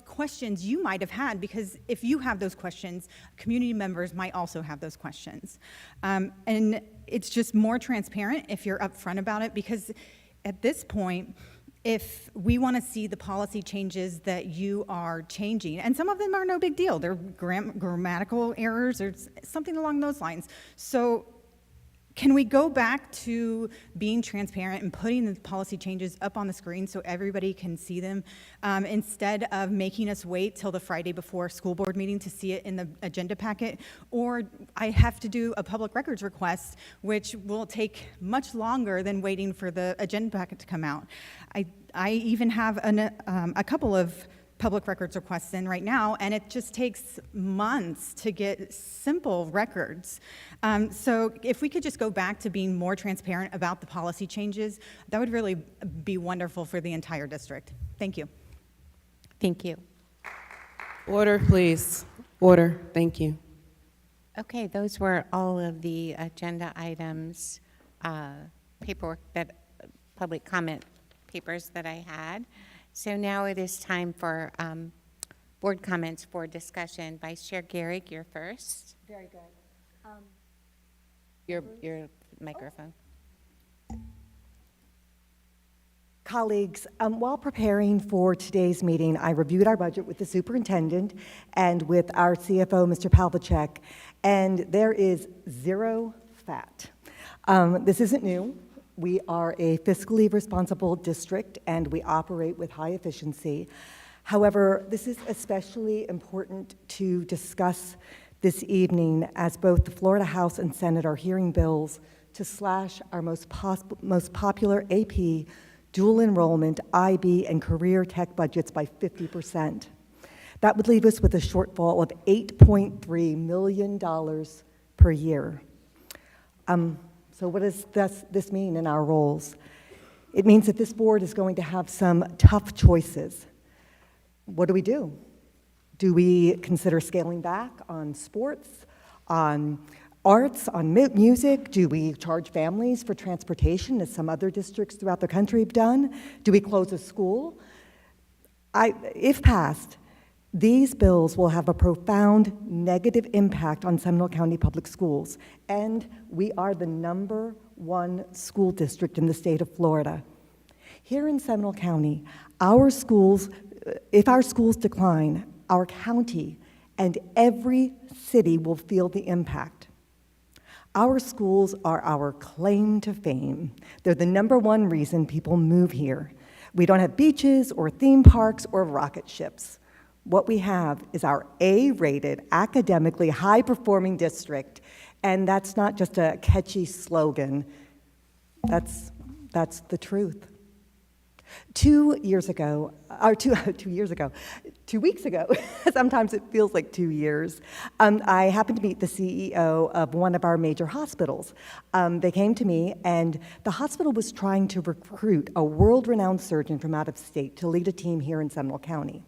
questions you might have had, because if you have those questions, community members might also have those questions. And it's just more transparent if you're upfront about it, because at this point, if we want to see the policy changes that you are changing, and some of them are no big deal, they're grammatical errors or something along those lines. So can we go back to being transparent and putting the policy changes up on the screen so everybody can see them, instead of making us wait till the Friday before school board meeting to see it in the agenda packet? Or I have to do a public records request, which will take much longer than waiting for the agenda packet to come out. I even have a couple of public records requests in right now, and it just takes months to get simple records. So if we could just go back to being more transparent about the policy changes, that would really be wonderful for the entire district. Thank you. Thank you. Order, please. Order. Thank you. Okay, those were all of the agenda items, paperwork that, public comment papers that I had. So now it is time for board comments for discussion. Vice Chair Garrick, you're first. Very good. Your microphone. Colleagues, while preparing for today's meeting, I reviewed our budget with the superintendent and with our CFO, Mr. Pavlicek, and there is zero fat. This isn't new. We are a fiscally responsible district, and we operate with high efficiency. However, this is especially important to discuss this evening as both the Florida House and Senate are hearing bills to slash our most popular AP, dual enrollment, IB, and career tech budgets by 50%. That would leave us with a shortfall of $8.3 million per year. So what does this mean in our roles? It means that this board is going to have some tough choices. What do? Do we consider scaling back on sports, on arts, on music? Do we charge families for transportation, as some other districts throughout the country have done? Do we close a school? If passed, these bills will have a profound negative impact on Seminole County Public Schools, and we are the #1 school district in the state of Florida. Here in Seminole County, our schools, if our schools decline, our county and every city will feel the impact. Our schools are our claim to fame. They're the #1 reason people move here. We don't have beaches or theme parks or rocket ships. What we have is our A-rated, academically high-performing district, and that's not just a catchy slogan. That's the truth. 2 weeks ago, sometimes it feels like 2 years, I happened to meet the CEO of one of our major hospitals. They came to me, and the hospital was trying to recruit a world-renowned surgeon from out of state to lead a team here in Seminole County.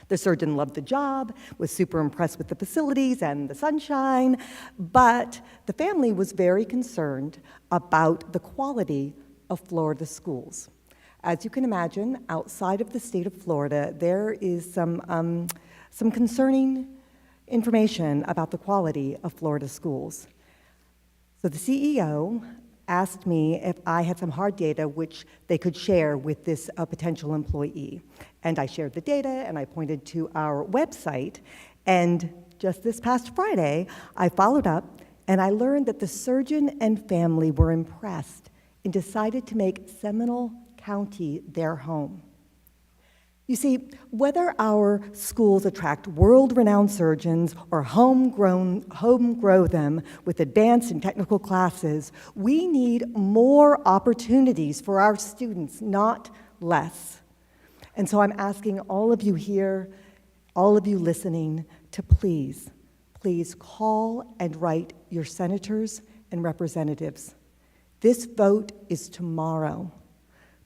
The surgeon loved the job, was super impressed with the facilities and the sunshine, but the family was very concerned about the quality of Florida schools. As you can imagine, outside of the state of Florida, there is some concerning information about the quality of Florida schools. So the CEO asked me if I had some hard data which they could share with this potential employee. And I shared the data, and I pointed to our website. And just this past Friday, I followed up, and I learned that the surgeon and family were impressed and decided to make Seminole County their home. You see, whether our schools attract world-renowned surgeons or homegrow them with advanced and technical classes, we need more opportunities for our students, not less. And so I'm asking all of you here, all of you listening, to please call and write your senators and representatives. This vote is tomorrow.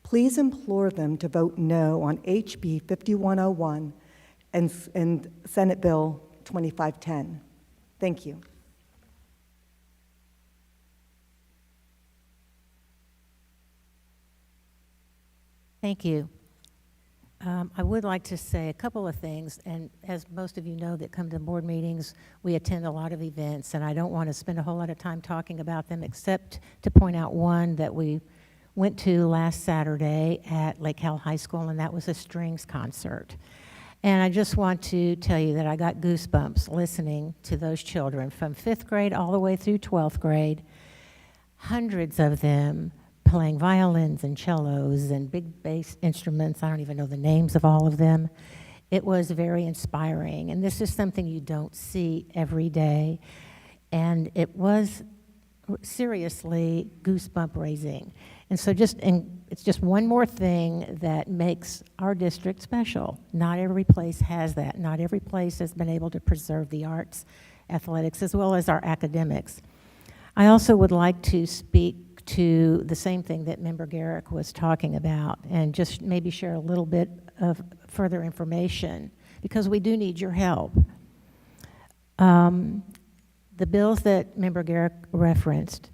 Please implore them to vote no on HB 5101 and Senate Bill 2510. Thank you. Thank you. I would like to say a couple of things, and as most of you know that come to board meetings, we attend a lot of events, and I don't want to spend a whole lot of time talking about them except to point out one that we went to last Saturday at Lake Howell High School, and that was a strings concert. And I just want to tell you that I got goosebumps listening to those children from 5th grade all the way through 12th grade, hundreds of them playing violins and cellos and big bass instruments. I don't even know the names of all of them. It was very inspiring, and this is something you don't see every day. And it was seriously goosebump raising. And so it's just one more thing that makes our district special. Not every place has that. Not every place has been able to preserve the arts, athletics, as well as our academics. I also would like to speak to the same thing that Member Garrick was talking about, and just maybe share a little bit of further information, because we do need your help. The bills that Member Garrick referenced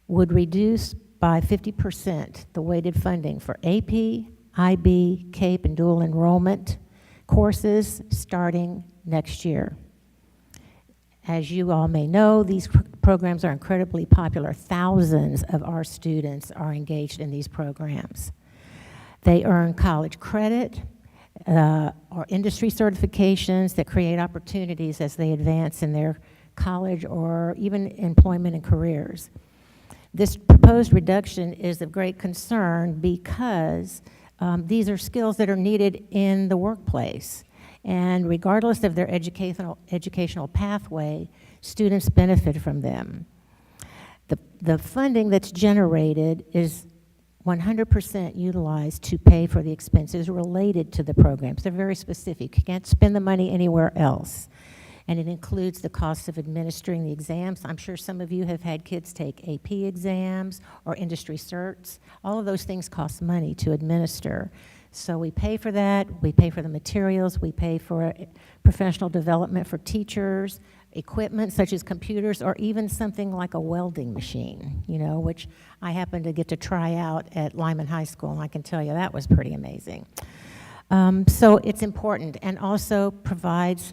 would reduce by 50% the weighted funding for AP, IB, CAPE, and dual enrollment courses starting next year. As you all may know, these programs are incredibly popular. Thousands of our students are engaged in these programs. They earn college credit or industry certifications that create opportunities as they advance in their college or even employment and careers. This proposed reduction is of great concern because these are skills that are needed in the workplace. And regardless of their educational pathway, students benefit from them. The funding that's generated is 100% utilized to pay for the expenses related to the programs. They're very specific. You can't spend the money anywhere else. And it includes the cost of administering the exams. I'm sure some of you have had kids take AP exams or industry certs. All of those things cost money to administer. So we pay for that, we pay for the materials, we pay for professional development for teachers, equipment such as computers, or even something like a welding machine, you know, which I happened to get to try out at Lyman High School, and I can tell you that was pretty amazing. So it's important, and also provides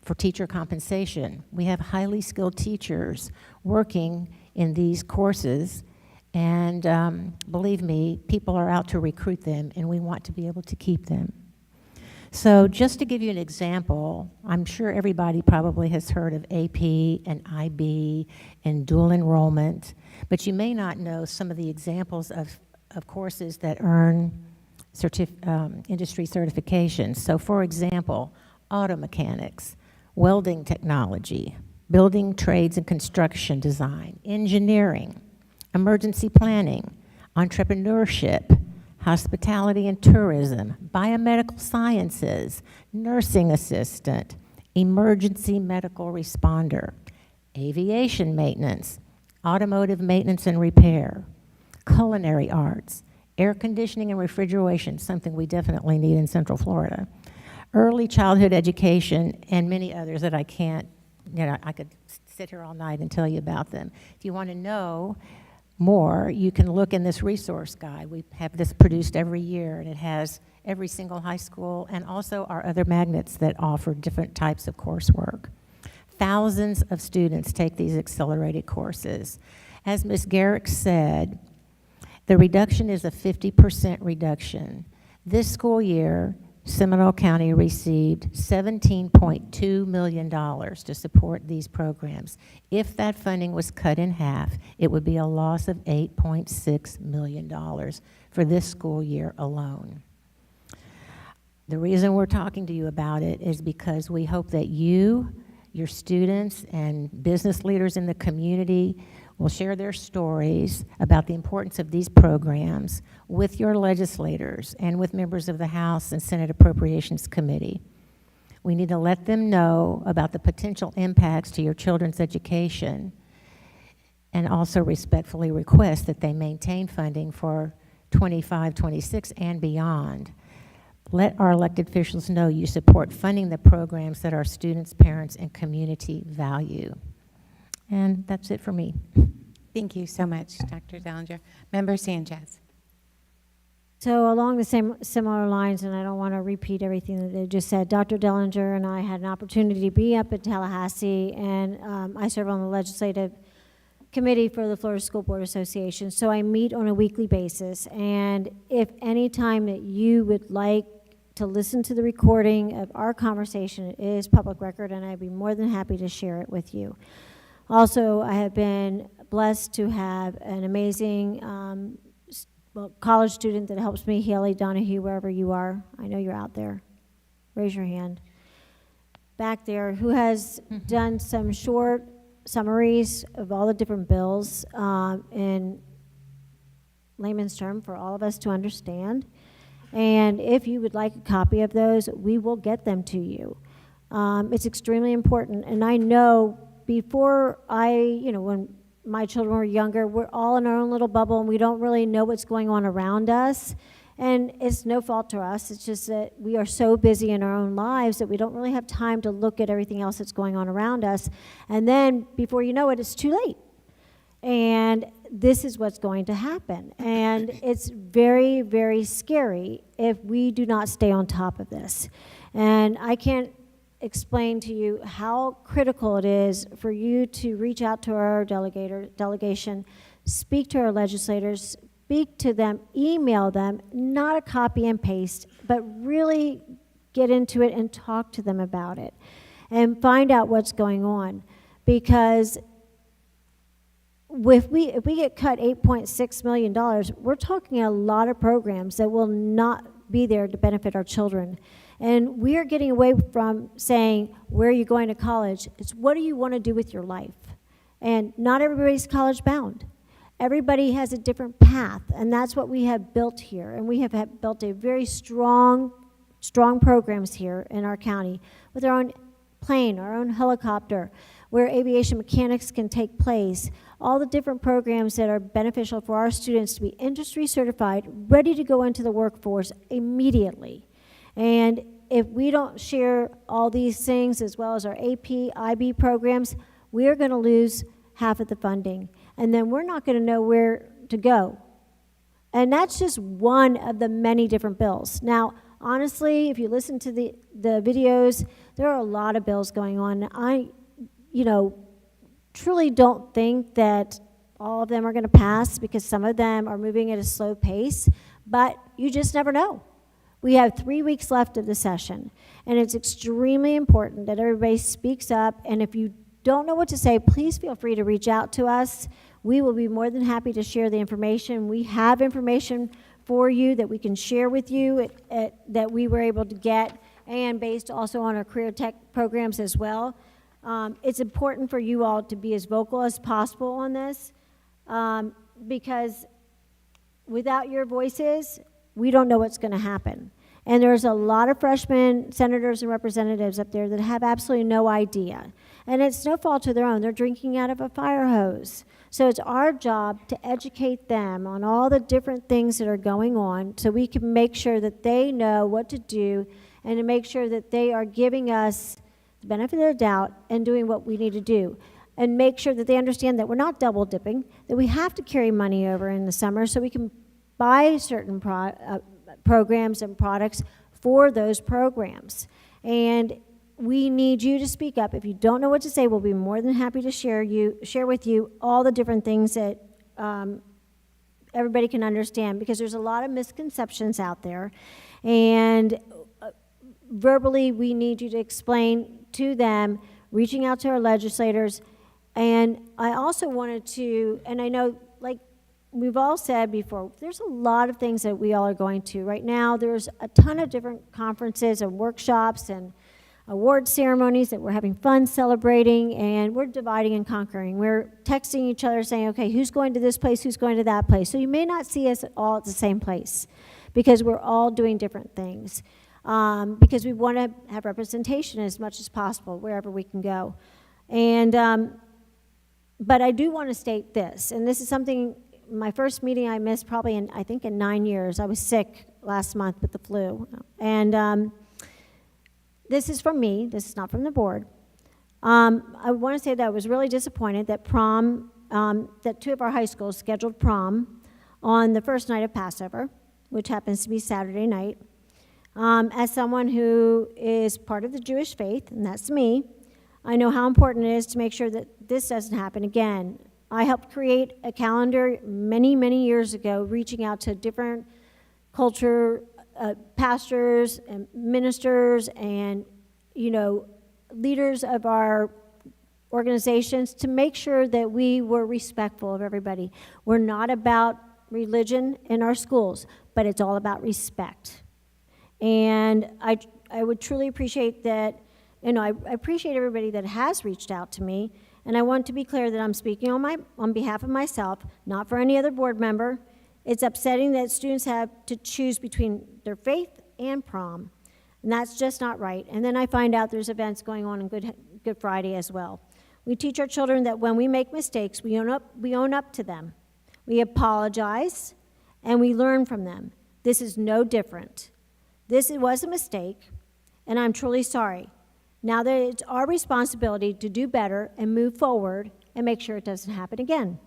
for teacher compensation. We have highly skilled teachers working in these courses, and believe me, people are out to recruit them, and we want to be able to keep them. So just to give you an example, I'm sure everybody probably has heard of AP and IB and dual enrollment, but you may not know some of the examples of courses that earn industry certifications. So for example, auto mechanics, welding technology, building trades and construction design, engineering, emergency planning, entrepreneurship, hospitality and tourism, biomedical sciences, nursing assistant, emergency medical responder, aviation maintenance, automotive maintenance and repair, culinary arts, air conditioning and refrigeration, something we definitely need in Central Florida, early childhood education, and many others that I can't, I could sit here all night and tell you about them. If you want to know more, you can look in this resource guide. We have this produced every year, and it has every single high school and also our other magnets that offer different types of coursework. Thousands of students take these accelerated courses. As Ms. Garrick said, the reduction is a 50% reduction. This school year, Seminole County received $17.2 million to support these programs. If that funding was cut in half, it would be a loss of $8.6 million for this school year alone. The reason we're talking to you about it is because we hope that you, your students, and business leaders in the community will share their stories about the importance of these programs with your legislators and with members of the House and Senate Appropriations Committee. We need to let them know about the potential impacts to your children's education, and also respectfully request that they maintain funding for 25, 26, and beyond. Let our elected officials know you support funding the programs that our students, parents, and community value. And that's it for me. Thank you so much, Dr. Dellinger. Member Sanchez. So along the same similar lines, and I don't want to repeat everything that they just said, Dr. Dellinger and I had an opportunity to be up at Tallahassee, and I serve on the legislative committee for the Florida School Board Association. So I meet on a weekly basis, and if any time that you would like to listen to the recording of our conversation, it is public record, and I'd be more than happy to share it with you. Also, I have been blessed to have an amazing college student that helps me, Haley Donahue, wherever you are. I know you're out there. Raise your hand. Back there, who has done some short summaries of all the different bills, and layman's term for all of us to understand. And if you would like a copy of those, we will get them to you. It's extremely important. And I know before when my children were younger, we're all in our own little bubble and we don't really know what's going on around us. And it's no fault to us. It's just that we are so busy in our own lives that we don't really have time to look at everything else that's going on around us. And then before you know it, it's too late. And this is what's going to happen. And it's very, very scary if we do not stay on top of this. And I can't explain to you how critical it is for you to reach out to our delegation, speak to our legislators, speak to them, email them, not a copy and paste, but really get into it and talk to them about it and find out what's going on. Because if we get cut $8.6 million, we're talking a lot of programs that will not be there to benefit our children. And we are getting away from saying, where are you going to college? It's what do you want to do with your life? And not everybody's college bound. Everybody has a different path, and that's what we have built here. And we have built a very strong programs here in our county with our own plane, our own helicopter, where aviation mechanics can take place, all the different programs that are beneficial for our students to be industry certified, ready to go into the workforce immediately. And if we don't share all these things as well as our AP, IB programs, we are going to lose half of the funding. And then we're not going to know where to go. And that's just one of the many different bills. Now, honestly, if you listen to the videos, there are a lot of bills going on. I truly don't think that all of them are going to pass because some of them are moving at a slow pace, but you just never know. We have 3 weeks left of the session, and it's extremely important that everybody speaks up, and if you don't know what to say, please feel free to reach out to us. We will be more than happy to share the information. We have information for you that we can share with you that we were able to get, and based also on our career tech programs as well. It's important for you all to be as vocal as possible on this because without your voices, we don't know what's going to happen. And there's a lot of freshmen, senators, and representatives up there that have absolutely no idea. And it's no fault of their own. They're drinking out of a fire hose. So it's our job to educate them on all the different things that are going on so we can make sure that they know what to do and to make sure that they are giving us the benefit of the doubt and doing what we need to do. And make sure that they understand that we're not double dipping, that we have to carry money over in the summer so we can buy certain programs and products for those programs. And we need you to speak up. If you don't know what to say, we'll be more than happy to share with you all the different things that everybody can understand, because there's a lot of misconceptions out there. And verbally, we need you to explain to them, reaching out to our legislators. And I also wanted to, and I know, like we've all said before, there's a lot of things that we all are going to. Right now, there's a ton of different conferences and workshops and award ceremonies that we're having fun celebrating, and we're dividing and conquering. We're texting each other saying, okay, who's going to this place, who's going to that place? So you may not see us all at the same place because we're all doing different things. Because we want to have representation as much as possible wherever we can go. And, but I do want to state this, and this is something, my first meeting I missed probably in 9 years. I was sick last month with the flu. And this is from me, this is not from the board. I want to say that I was really disappointed that that 2 of our high schools scheduled prom on the first night of Passover, which happens to be Saturday night. As someone who is part of the Jewish faith, and that's me, I know how important it is to make sure that this doesn't happen again. I helped create a calendar many, many years ago, reaching out to different culture, pastors and ministers and, leaders of our organizations to make sure that we were respectful of everybody. We're not about religion in our schools, but it's all about respect. And I would truly appreciate that, I appreciate everybody that has reached out to me, and I want to be clear that I'm speaking on behalf of myself, not for any other board member. It's upsetting that students have to choose between their faith and prom, and that's just not right. And then I find out there's events going on Good Friday as well. We teach our children that when we make mistakes, we own up to them. We apologize, and we learn from them. This is no different. This was a mistake, and I'm truly sorry. Now that it's our responsibility to do better and move forward and make sure it doesn't happen again.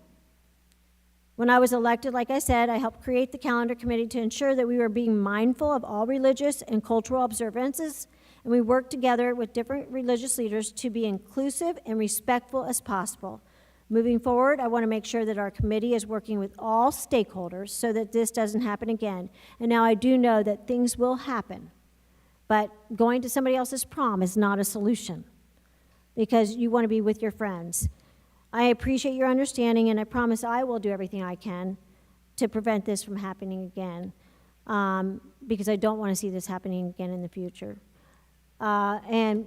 When I was elected, like I said, I helped create the calendar committee to ensure that we were being mindful of all religious and cultural observances, and we worked together with different religious leaders to be inclusive and respectful as possible. Moving forward, I want to make sure that our committee is working with all stakeholders so that this doesn't happen again. And now I do know that things will happen, but going to somebody else's prom is not a solution because you want to be with your friends. I appreciate your understanding, and I promise I will do everything I can to prevent this from happening again, because I don't want to see this happening again in the future. And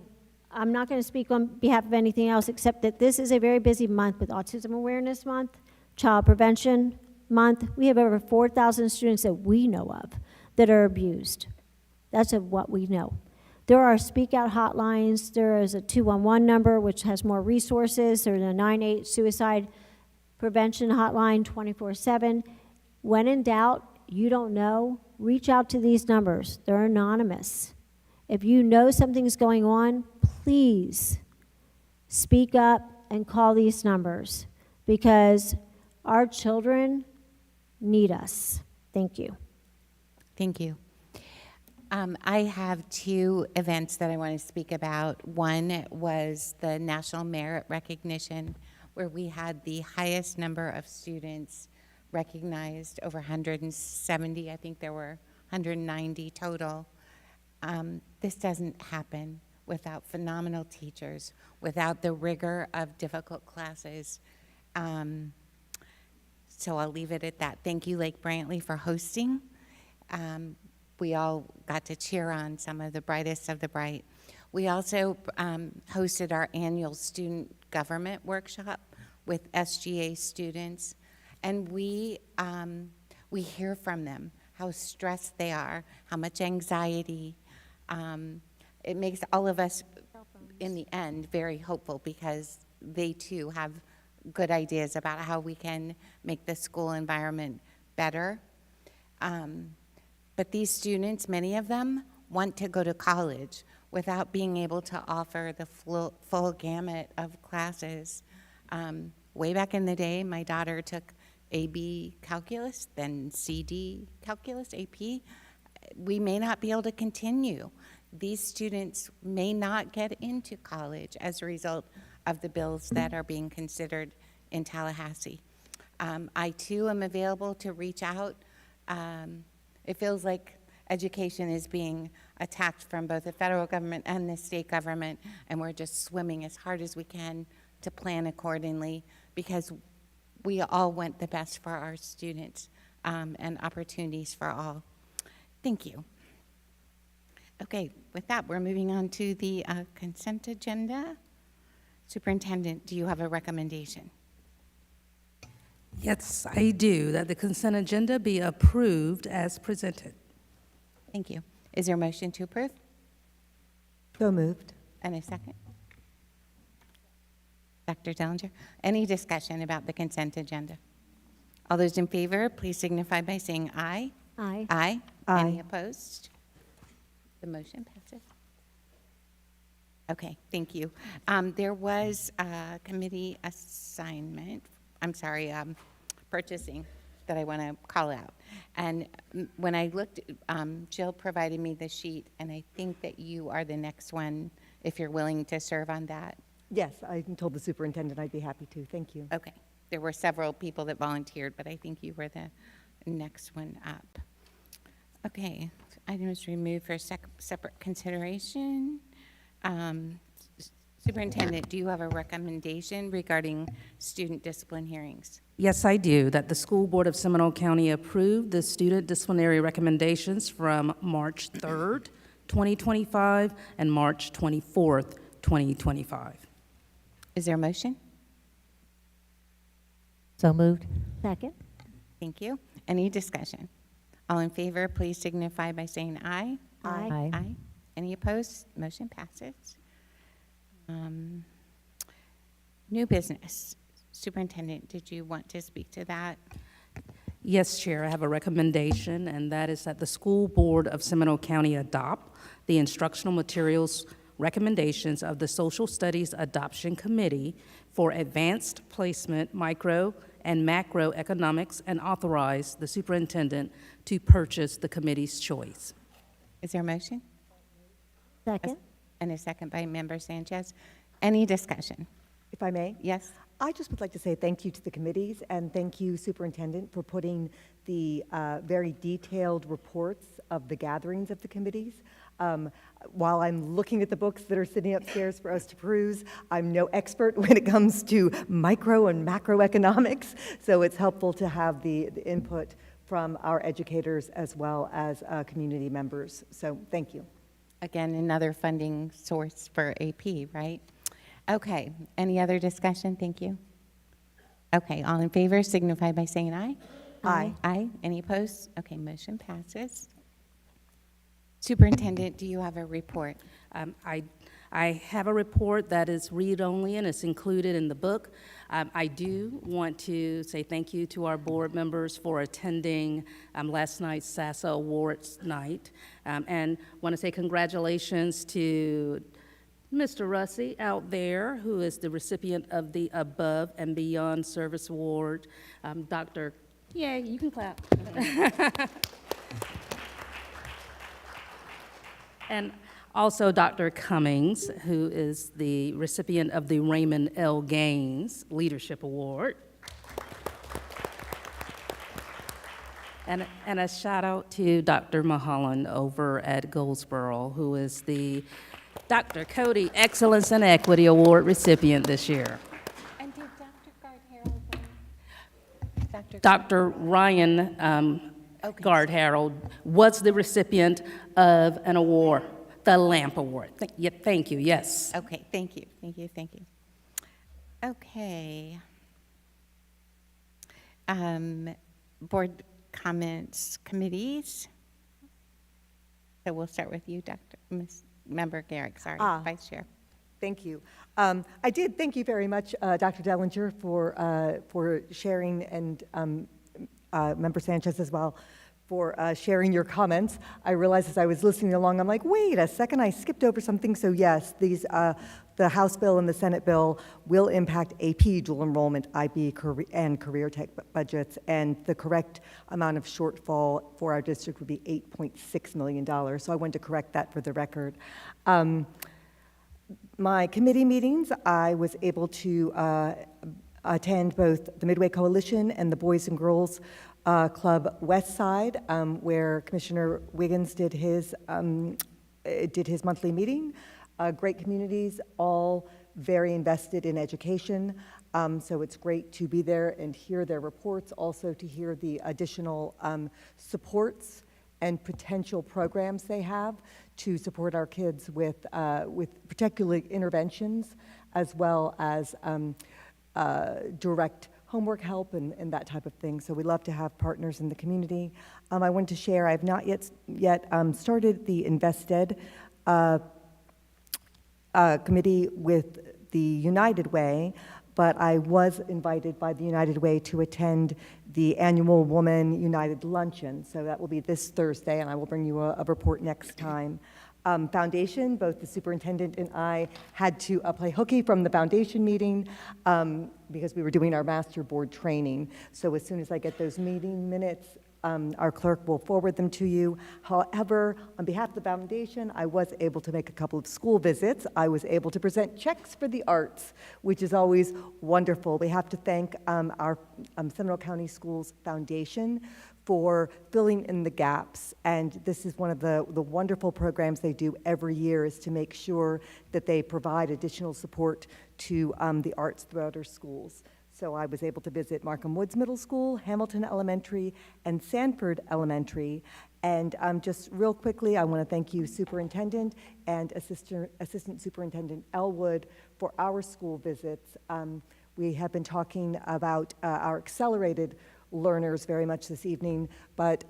I'm not going to speak on behalf of anything else except that this is a very busy month with Autism Awareness Month, Child Prevention Month. We have over 4,000 students that we know of that are abused. That's of what we know. There are speak out hotlines. There is a 211 number, which has more resources. There's a 98 suicide prevention hotline 24/7. When in doubt, you don't know, reach out to these numbers. They're anonymous. If you know something's going on, please speak up and call these numbers because our children need us. Thank you. Thank you. I have two events that I want to speak about. One was the National Merit Recognition, where we had the highest number of students recognized, over 170. I think there were 190 total. This doesn't happen without phenomenal teachers, without the rigor of difficult classes. So I'll leave it at that. Thank you, Lake Brantley, for hosting. We all got to cheer on some of the brightest of the bright. We also hosted our annual student government workshop with SGA students, and we hear from them how stressed they are, how much anxiety. It makes all of us, in the end, very hopeful because they too have good ideas about how we can make the school environment better. But these students, many of them, want to go to college without being able to offer the full gamut of classes. Way back in the day, my daughter took AB calculus, then CD calculus, AP. We may not be able to continue. These students may not get into college as a result of the bills that are being considered in Tallahassee. I too am available to reach out. It feels like education is being attacked from both the federal government and the state government, and we're just swimming as hard as we can to plan accordingly because we all want the best for our students and opportunities for all. Thank you. Okay, with that, we're moving on to the consent agenda. Superintendent, do you have a recommendation? Yes, I do, that the consent agenda be approved as presented. Thank you. Is there a motion to approve? So moved. And a second? Dr. Dellinger, any discussion about the consent agenda? All those in favor, please signify by saying aye. Aye. Aye. Aye. Any opposed? The motion passes. Okay, thank you. There was a committee assignment, purchasing that I want to call out. And when I looked, Jill provided me the sheet, and I think that you are the next one, if you're willing to serve on that. Yes, I told the superintendent I'd be happy to. Thank you. Okay. There were several people that volunteered, but I think you were the next one up. Okay. Items removed for separate consideration. Superintendent, do you have a recommendation regarding student discipline hearings? Yes, I do, that the School Board of Seminole County approve the student disciplinary recommendations from March 3rd, 2025, and March 24th, 2025. Is there a motion? So moved. Second. Thank you. Any discussion? All in favor, please signify by saying aye. Aye. Aye. Any opposed? Motion passes. New business. Superintendent, did you want to speak to that? Yes, Chair, I have a recommendation, and that is that the School Board of Seminole County adopt the instructional materials recommendations of the Social Studies Adoption Committee for Advanced Placement, Micro and Macroeconomics, and authorize the superintendent to purchase the committee's choice. Is there a motion? Second? And a second by Member Sanchez. Any discussion? If I may? Yes? I just would like to say thank you to the committees, and thank you, Superintendent, for putting the very detailed reports of the gatherings of the committees. While I'm looking at the books that are sitting upstairs for us to peruse, I'm no expert when it comes to micro and macroeconomics, so it's helpful to have the input from our educators as well as community members. So thank you. Again, another funding source for AP, right? Okay, any other discussion? Thank you. Okay, all in favor signify by saying aye. Aye. Aye. Any opposed? Okay, motion passes. Superintendent, do you have a report? I have a report that is read-only, and it's included in the book. I do want to say thank you to our board members for attending last night's SASA Awards night, and want to say congratulations to Mr. Russi out there, who is the recipient of the Above and Beyond Service Award. Dr. Yeah, you can clap. And also Dr. Cummings, who is the recipient of the Raymond L. Gaines Leadership Award. And a shout out to Dr. Mulholland over at Goldsboro, who is the Dr. Cody Excellence and Equity Award recipient this year. And did Dr. Gard-Harold win? Dr. Ryan Gard-Harold was the recipient of an award, the LAMP Award. Thank you, yes. Okay, thank you, thank you, thank you. Okay. Board comments, committees. So we'll start with you, Member Garrick, sorry, Vice Chair. Thank you. I did thank you very much, Dr. Dellinger, for sharing, and Member Sanchez as well, for sharing your comments. I realized as I was listening along, I'm like, wait a second, I skipped over something. So yes, these, the House bill and the Senate bill will impact AP dual enrollment, IB, and career tech budgets, and the correct amount of shortfall for our district would be $8.6 million. So I wanted to correct that for the record. My committee meetings, I was able to attend both the Midway Coalition and the Boys and Girls Club West Side, where Commissioner Wiggins did his monthly meeting. Great communities, all very invested in education. So it's great to be there and hear their reports, also to hear the additional supports and potential programs they have to support our kids with particularly interventions, as well as direct homework help and that type of thing. So we love to have partners in the community. I wanted to share, I have not yet started the InvestEd committee with the United Way, but I was invited by the United Way to attend the annual Woman United Luncheon. So that will be this Thursday, and I will bring you a report next time. Foundation, both the superintendent and I had to play hooky from the foundation meeting because we were doing our master board training. So as soon as I get those meeting minutes, our clerk will forward them to you. However, on behalf of the foundation, I was able to make a couple of school visits. I was able to present checks for the arts, which is always wonderful. We have to thank our Seminole County Schools Foundation for filling in the gaps. And this is one of the wonderful programs they do every year, is to make sure that they provide additional support to the arts throughout our schools. So I was able to visit Markham Woods Middle School, Hamilton Elementary, and Sanford Elementary. And just real quickly, I want to thank you, Superintendent and Assistant Superintendent Elwood, for our school visits. We have been talking about our accelerated learners very much this evening, but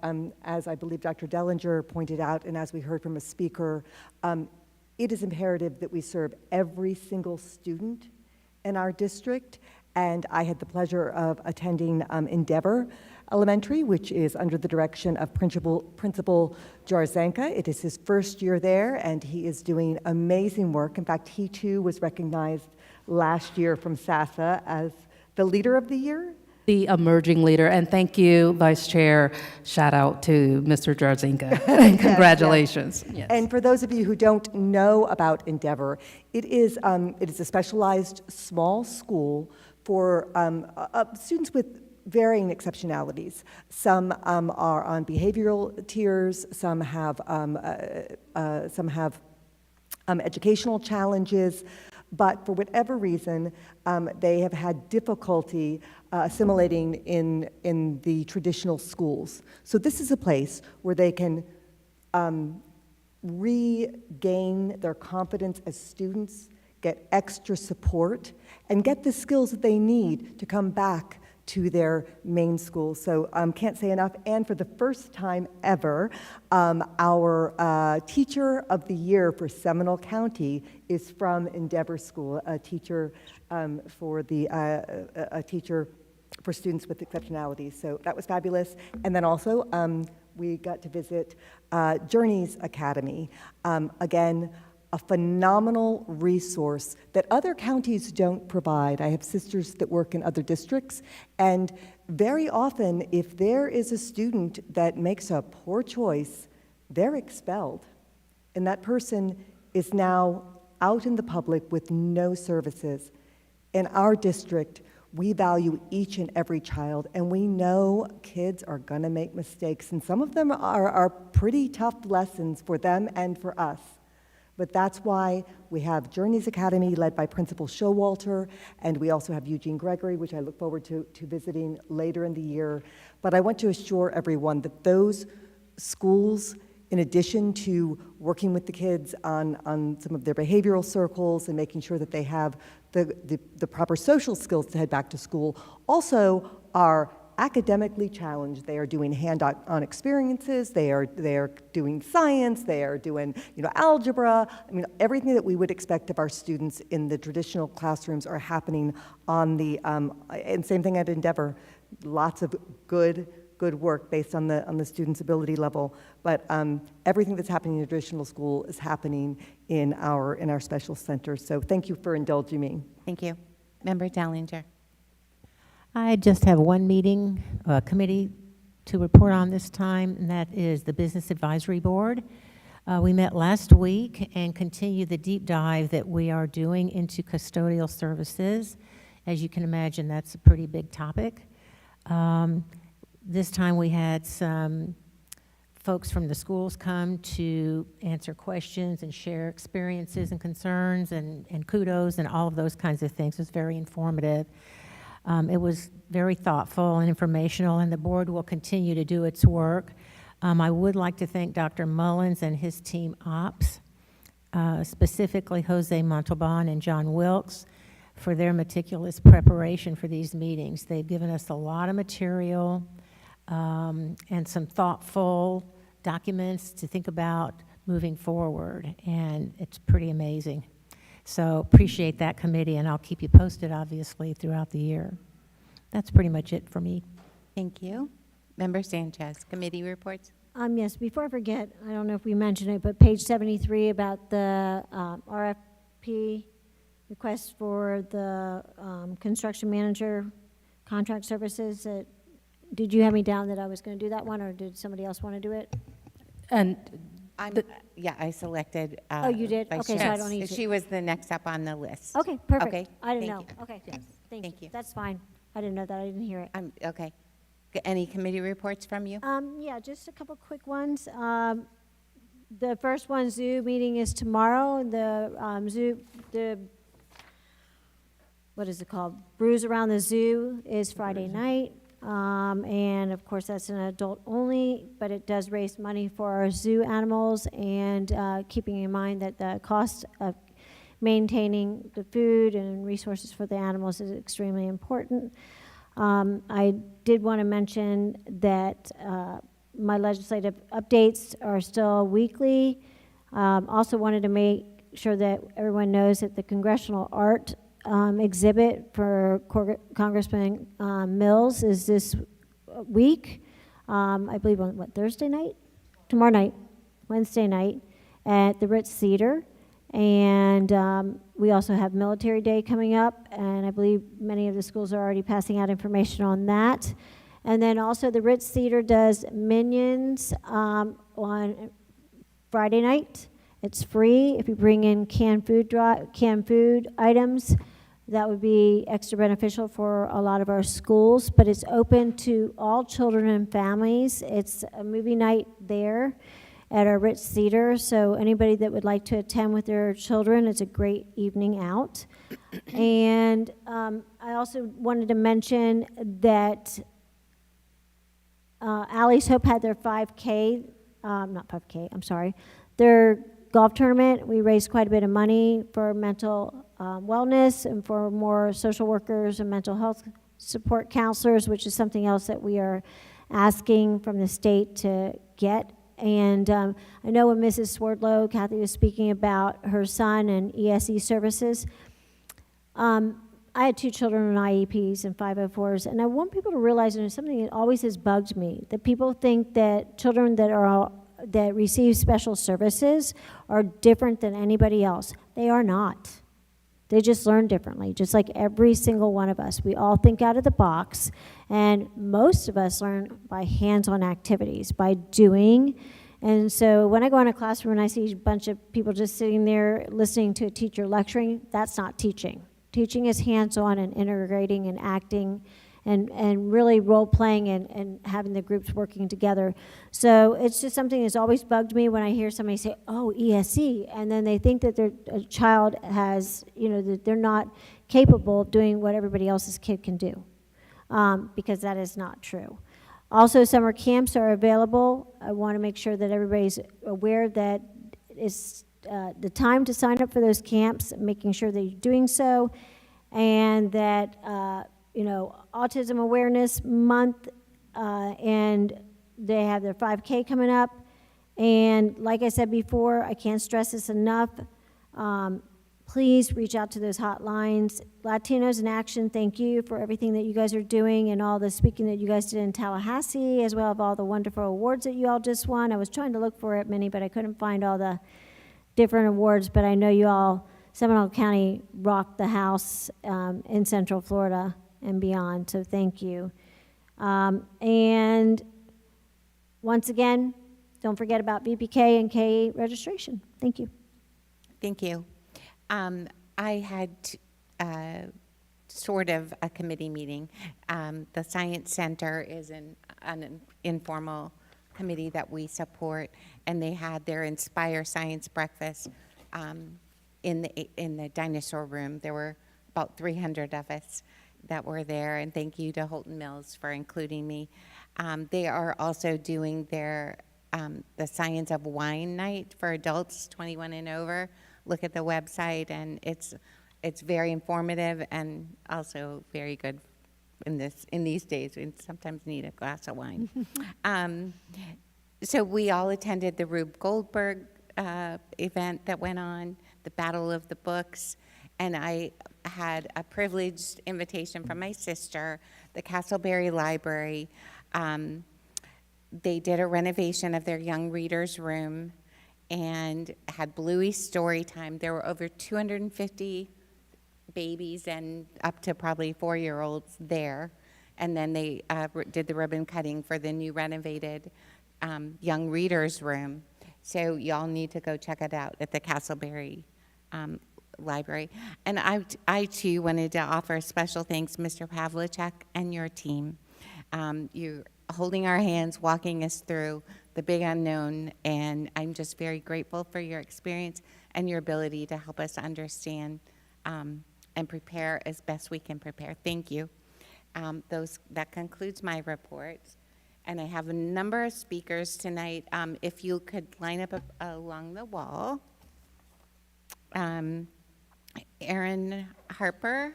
as I believe Dr. Dellinger pointed out, and as we heard from a speaker, it is imperative that we serve every single student in our district, and I had the pleasure of attending Endeavor Elementary, which is under the direction of Principal Jarzanka. It is his first year there, and he is doing amazing work. In fact, he too was recognized last year from SASA as the Leader of the Year. The emerging leader, and thank you, Vice Chair. Shout out to Mr. Jarzinka. Congratulations. Yes. Yes. And for those of you who don't know about Endeavor, it is a specialized small school for students with varying exceptionalities. Some are on behavioral tiers, some have educational challenges, but for whatever reason, they have had difficulty assimilating in the traditional schools. So this is a place where they can regain their confidence as students, get extra support, and get the skills that they need to come back to their main school. So can't say enough. And for the first time ever, our Teacher of the Year for Seminole County is from Endeavor School, a teacher for students with exceptionalities. So that was fabulous. And then also we got to visit Journeys Academy. Again, a phenomenal resource that other counties don't provide. I have sisters that work in other districts, and very often, if there is a student that makes a poor choice, they're expelled. And that person is now out in the public with no services. In our district, we value each and every child, and we know kids are gonna make mistakes, and some of them are pretty tough lessons for them and for us. But that's why we have Journeys Academy led by Principal Showalter, and we also have Eugene Gregory, which I look forward to visiting later in the year. But I want to assure everyone that those schools, in addition to working with the kids on some of their behavioral circles and making sure that they have the proper social skills to head back to school, also are academically challenged. They are doing hand-on experiences, they are doing science, they are doing algebra. I mean, everything that we would expect of our students in the traditional classrooms are happening on the, and same thing at Endeavor, lots of good work based on the student's ability level. But everything that's happening in traditional school is happening in our special centers. So thank you for indulging me. Thank you. Member Dellinger. I just have one meeting, committee to report on this time, and that is the Business Advisory Board. We met last week and continue the deep dive that we are doing into custodial services. As you can imagine, that's a pretty big topic. This time we had some folks from the schools come to answer questions and share experiences and concerns and kudos and all of those kinds of things. It was very informative. It was very thoughtful and informational, and the board will continue to do its work. I would like to thank Dr. Mullins and his team ops, specifically Jose Montalban and John Wilkes, for their meticulous preparation for these meetings. They've given us a lot of material and some thoughtful documents to think about moving forward, and it's pretty amazing. So appreciate that committee, and I'll keep you posted, obviously, throughout the year. That's pretty much it for me. Thank you. Member Sanchez, committee reports. Yes, before I forget, I don't know if we mentioned it, but page 73 about the RFP request for the construction manager contract services. Did you have me down that I was going to do that one, or did somebody else want to do it? And Yeah, I selected. Oh, you did? Vice Okay, Chair. so I don't need to. She was the next up on the list. Okay, perfect. Okay, I didn't thank know. you. Okay, Yes. thank you. you. That's fine. I didn't know that. I didn't hear it. Okay. Any committee reports from you? Yeah, just a couple quick ones. The first one, zoo meeting is tomorrow. What is it called? Brews Around the Zoo is Friday night. And of course, that's an adult only, but it does raise money for our zoo animals, and keeping in mind that the cost of maintaining the food and resources for the animals is extremely important. I did want to mention that my legislative updates are still weekly. Also wanted to make sure that everyone knows that the Congressional Art exhibit for Congressman Mills is this week. I believe on Thursday night? Tomorrow night, Wednesday night at the Ritz Theater. And we also have Military Day coming up, and I believe many of the schools are already passing out information on that. And then also the Ritz Theater does Minions on Friday night. It's free. If you bring in canned food items, that would be extra beneficial for a lot of our schools, but it's open to all children and families. It's a movie night there at our Ritz Theater, so anybody that would like to attend with their children, it's a great evening out. And I also wanted to mention that Allie's Hope had their 5K, not 5K, I'm sorry, their golf tournament. We raised quite a bit of money for mental wellness and for more social workers and mental health support counselors, which is something else that we are asking from the state to get. And I know when Mrs. Swerdlow, Kathy, was speaking about her son and ESE services, I had 2 children on IEPs and 504s, and I want people to realize, and it's something that always has bugged me, that people think that children that receive special services are different than anybody else. They are not. They just learn differently, just like every single one of us. We all think out of the box, and most of us learn by hands-on activities, by doing. And so when I go in a classroom and I see a bunch of people just sitting there listening to a teacher lecturing, that's not teaching. Teaching is hands-on and integrating and acting and really role-playing and having the groups working together. So it's just something that's always bugged me when I hear somebody say, oh, ESE, and then they think that their child has, that they're not capable of doing what everybody else's kid can do, because that is not true. Also, summer camps are available. I want to make sure that everybody's aware that it's the time to sign up for those camps, making sure that you're doing so, and that Autism Awareness Month, and they have their 5K coming up. And like I said before, I can't stress this enough. Please reach out to those hotlines. Latinos in Action, thank you for everything that you guys are doing and all the speaking that you guys did in Tallahassee, as well as all the wonderful awards that you all just won. I was trying to look for it, many, but I couldn't find all the different awards. But I know you all, Seminole County, rocked the house in Central Florida and beyond, so thank you. And once again, don't forget about BPK and KA registration. Thank you. Thank you. I had sort of a committee meeting. The Science Center is an informal committee that we support, and they had their Inspire Science breakfast in the dinosaur room. There were about 300 of us that were there, and thank you to Holton Mills for including me. They are also doing their the Science of Wine night for adults 21 and over. Look at the website, and it's very informative and also very good in these days. We sometimes need a glass of wine. So we all attended the Rube Goldberg event that went on, the Battle of the Books, and I had a privileged invitation from my sister, the Castleberry Library. They did a renovation of their young readers' room and had Bluey story time. There were over 250 babies and up to probably 4-year-olds there. And then they did the ribbon cutting for the new renovated young readers' room. So y'all need to go check it out at the Castleberry Library. And I too wanted to offer special thanks, Mr. Pavlicek and your team. You're holding our hands, walking us through the big unknown, and I'm just very grateful for your experience and your ability to help us understand and prepare as best we can prepare. Thank you. That concludes my report, and I have a number of speakers tonight. If you could line up along the wall. Erin Harper,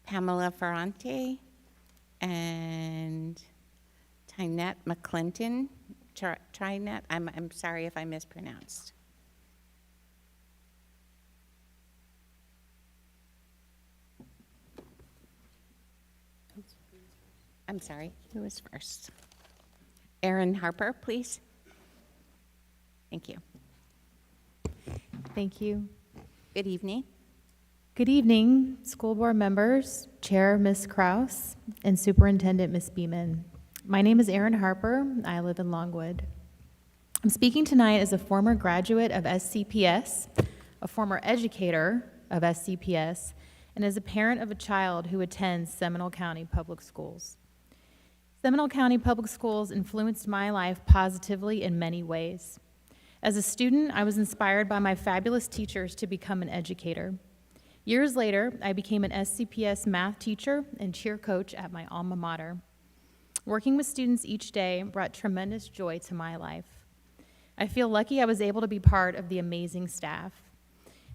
Pamela Ferrante, and Tynette McClinton. Tynette, I'm sorry if I mispronounced. I'm sorry, who was first? Erin Harper, please. Thank you. Thank you. Good evening. Good evening, school board members, Chair Ms. Kraus, and Superintendent Ms. Beeman. My name is Erin Harper. I live in Longwood. I'm speaking tonight as a former graduate of SCPS, a former educator of SCPS, and as a parent of a child who attends Seminole County Public Schools. Seminole County Public Schools influenced my life positively in many ways. As a student, I was inspired by my fabulous teachers to become an educator. Years later, I became an SCPS math teacher and cheer coach at my alma mater. Working with students each day brought tremendous joy to my life. I feel lucky I was able to be part of the amazing staff.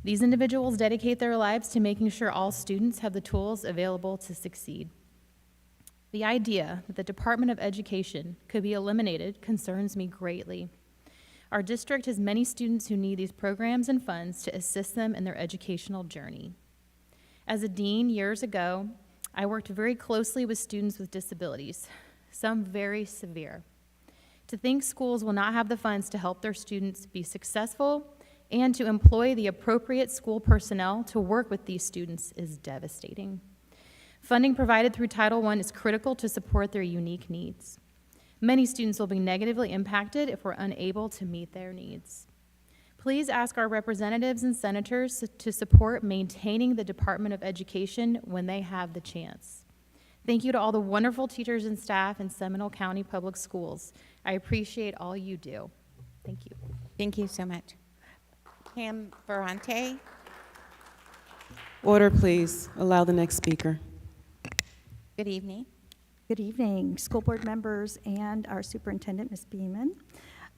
These individuals dedicate their lives to making sure all students have the tools available to succeed. The idea that the Department of Education could be eliminated concerns me greatly. Our district has many students who need these programs and funds to assist them in their educational journey. As a dean years ago, I worked very closely with students with disabilities, some very severe. To think schools will not have the funds to help their students be successful and to employ the appropriate school personnel to work with these students is devastating. Funding provided through Title I is critical to support their unique needs. Many students will be negatively impacted if we're unable to meet their needs. Please ask our representatives and senators to support maintaining the Department of Education when they have the chance. Thank you to all the wonderful teachers and staff in Seminole County Public Schools. I appreciate all you do. Thank you. Thank you so much. Pam Ferrante. Order, please. Allow the next speaker. Good evening. Good evening, school board members and our superintendent, Ms. Beeman.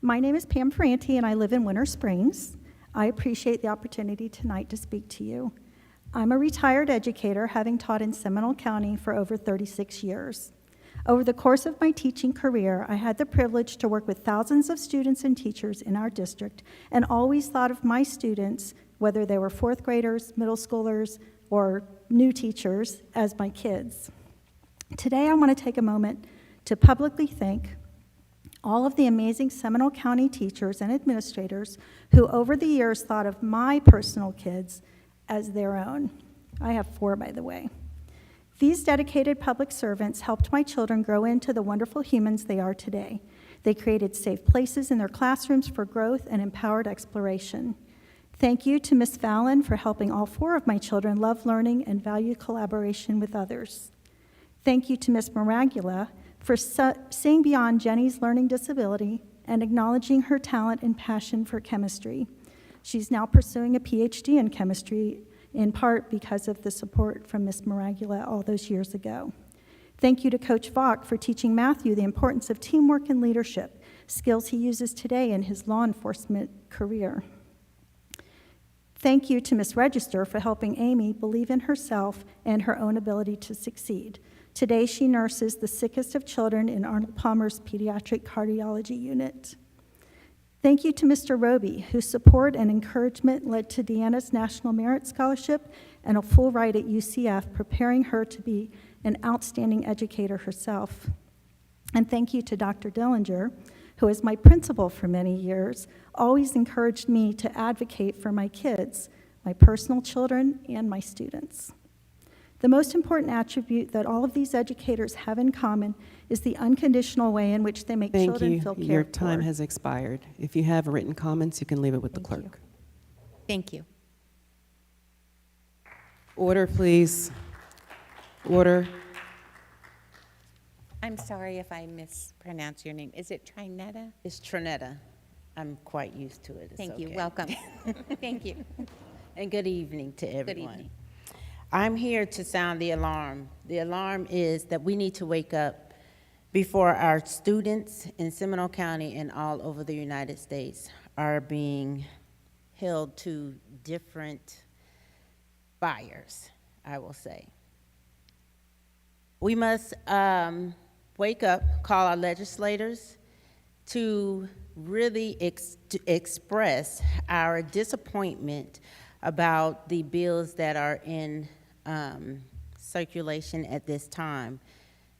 My name is Pam Ferrante, and I live in Winter Springs. I appreciate the opportunity tonight to speak to you. I'm a retired educator, having taught in Seminole County for over 36 years. Over the course of my teaching career, I had the privilege to work with thousands of students and teachers in our district, and always thought of my students, whether they were fourth graders, middle schoolers, or new teachers, as my kids. Today, I want to take a moment to publicly thank all of the amazing Seminole County teachers and administrators who over the years thought of my personal kids as their own. I have 4, by the way. These dedicated public servants helped my children grow into the wonderful humans they are today. They created safe places in their classrooms for growth and empowered exploration. Thank you to Ms. Fallon for helping all 4 of my children love learning and value collaboration with others. Thank you to Ms. Maragula for seeing beyond Jenny's learning disability and acknowledging her talent and passion for chemistry. She's now pursuing a PhD in chemistry, in part because of the support from Ms. Maragula all those years ago. Thank you to Coach Vaughn for teaching Matthew the importance of teamwork and leadership, skills he uses today in his law enforcement career. Thank you to Ms. Register for helping Amy believe in herself and her own ability to succeed. Today, she nurses the sickest of children in Arnold Palmer's pediatric cardiology unit. Thank you to Mr. Roby, whose support and encouragement led to Deanna's National Merit Scholarship and a full ride at UCF, preparing her to be an outstanding educator herself. And thank you to Dr. Dillinger, who is my principal for many years, always encouraged me to advocate for my kids, my personal children, and my students. The most important attribute that all of these educators have in common is the unconditional way in which they make children feel cared for. Your time has expired. If you have written comments, you can leave it with the clerk. Thank you. Order, please. Order. I'm sorry if I mispronounce your name. Is it Trinetta? It's Trinetta. I'm quite used to it. It's Thank you. okay. Welcome. Thank you. And good evening to everyone. Good evening. I'm here to sound the alarm. The alarm is that we need to wake up before our students in Seminole County and all over the United States are being held to different fires, I will say. We must wake up, call our legislators to really to express our disappointment about the bills that are in circulation at this time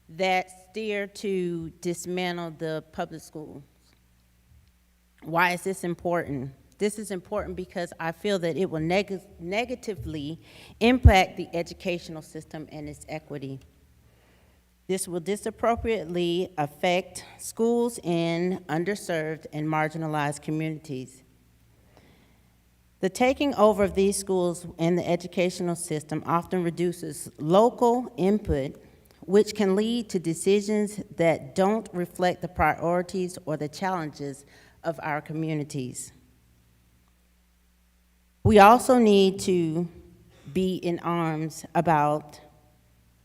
that steer to dismantle the public schools. Why is this important? This is important because I feel that it will negatively impact the educational system and its equity. This will disappropriately affect schools in underserved and marginalized communities. The taking over of these schools and the educational system often reduces local input, which can lead to decisions that don't reflect the priorities or the challenges of our communities. We also need to be in arms about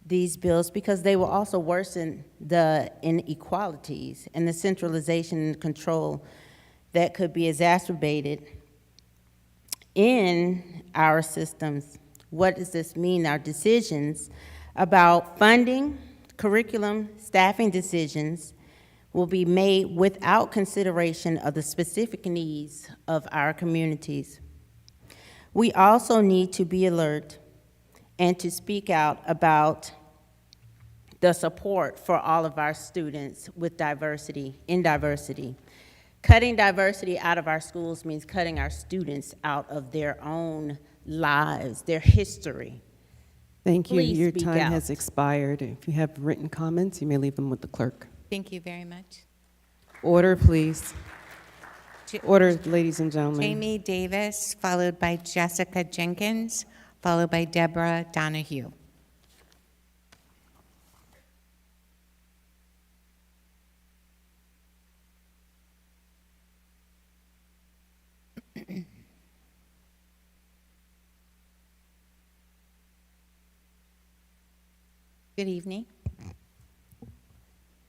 these bills because they will also worsen the inequalities and the centralization and control that could be exacerbated in our systems. What does this mean? Our decisions about funding, curriculum, staffing decisions will be made without consideration of the specific needs of our communities. We also need to be alert and to speak out about the support for all of our students with diversity, in diversity. Cutting diversity out of our schools means cutting our students out of their own lives, their history. Thank you. Please Your speak time out. has expired. If you have written comments, you may leave them with the clerk. Thank you very much. Order, please. Order, ladies and gentlemen. Jamie Davis, followed by Jessica Jenkins, followed by Deborah Donahue. Good evening.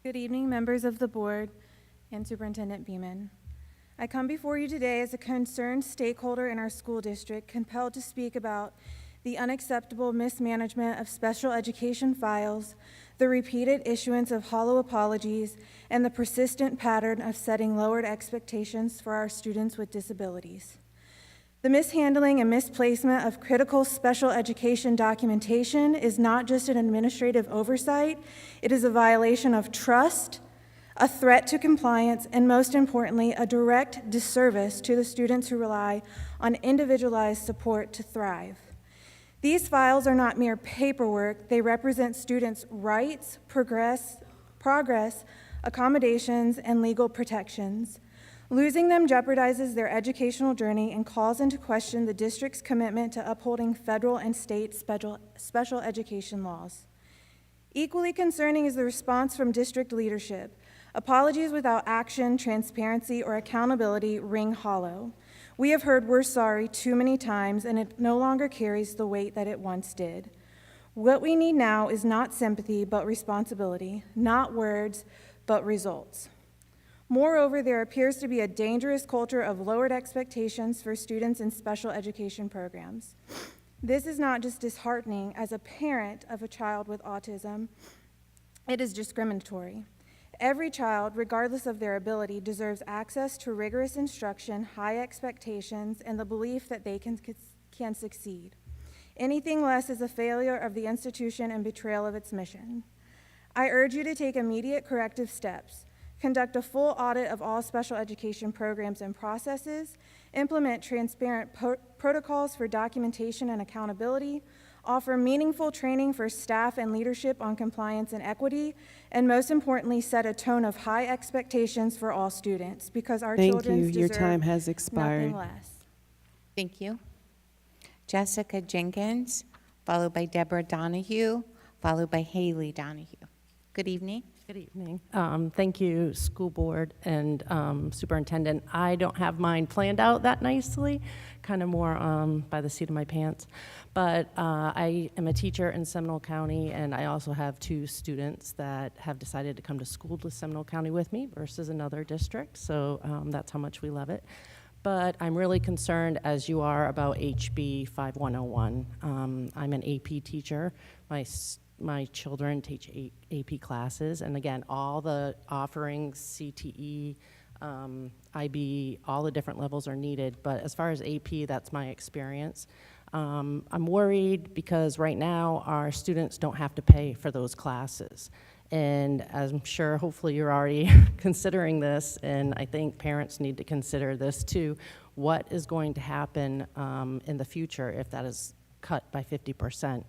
Good evening, members of the board and Superintendent Beeman. I come before you today as a concerned stakeholder in our school district, compelled to speak about the unacceptable mismanagement of special education files, the repeated issuance of hollow apologies, and the persistent pattern of setting lowered expectations for our students with disabilities. The mishandling and misplacement of critical special education documentation is not just an administrative oversight, it is a violation of trust, a threat to compliance, and most importantly, a direct disservice to the students who rely on individualized support to thrive. These files are not mere paperwork, they represent students' rights, progress, accommodations, and legal protections. Losing them jeopardizes their educational journey and calls into question the district's commitment to upholding federal and state special education laws. Equally concerning is the response from district leadership. Apologies without action, transparency, or accountability ring hollow. We have heard "we're sorry" too many times, and it no longer carries the weight that it once did. What we need now is not sympathy, but responsibility, not words, but results. Moreover, there appears to be a dangerous culture of lowered expectations for students in special education programs. This is not just disheartening as a parent of a child with autism, it is discriminatory. Every child, regardless of their ability, deserves access to rigorous instruction, high expectations, and the belief that they can succeed. Anything less is a failure of the institution and betrayal of its mission. I urge you to take immediate corrective steps. Conduct a full audit of all special education programs and processes, implement transparent protocols for documentation and accountability, offer meaningful training for staff and leadership on compliance and equity, and most importantly, set a tone of high expectations for all students, because our children Thank you. Your deserve time has expired. nothing less. Thank you. Jessica Jenkins, followed by Deborah Donahue, followed by Haley Donahue. Good evening. Good evening. Thank you, school board and superintendent. I don't have mine planned out that nicely, kind of more by the seat of my pants. But I am a teacher in Seminole County, and I also have 2 students that have decided to come to school to Seminole County with me versus another district. So that's how much we love it. But I'm really concerned, as you are, about HB 5101. I'm an AP teacher. My my children teach AP classes, and again, all the offerings, CTE, IB, all the different levels are needed, but as far as AP, that's my experience. I'm worried because right now our students don't have to pay for those classes. And as I'm sure, hopefully you're already considering this, and I think parents need to consider this too. What is going to happen in the future if that is cut by 50%?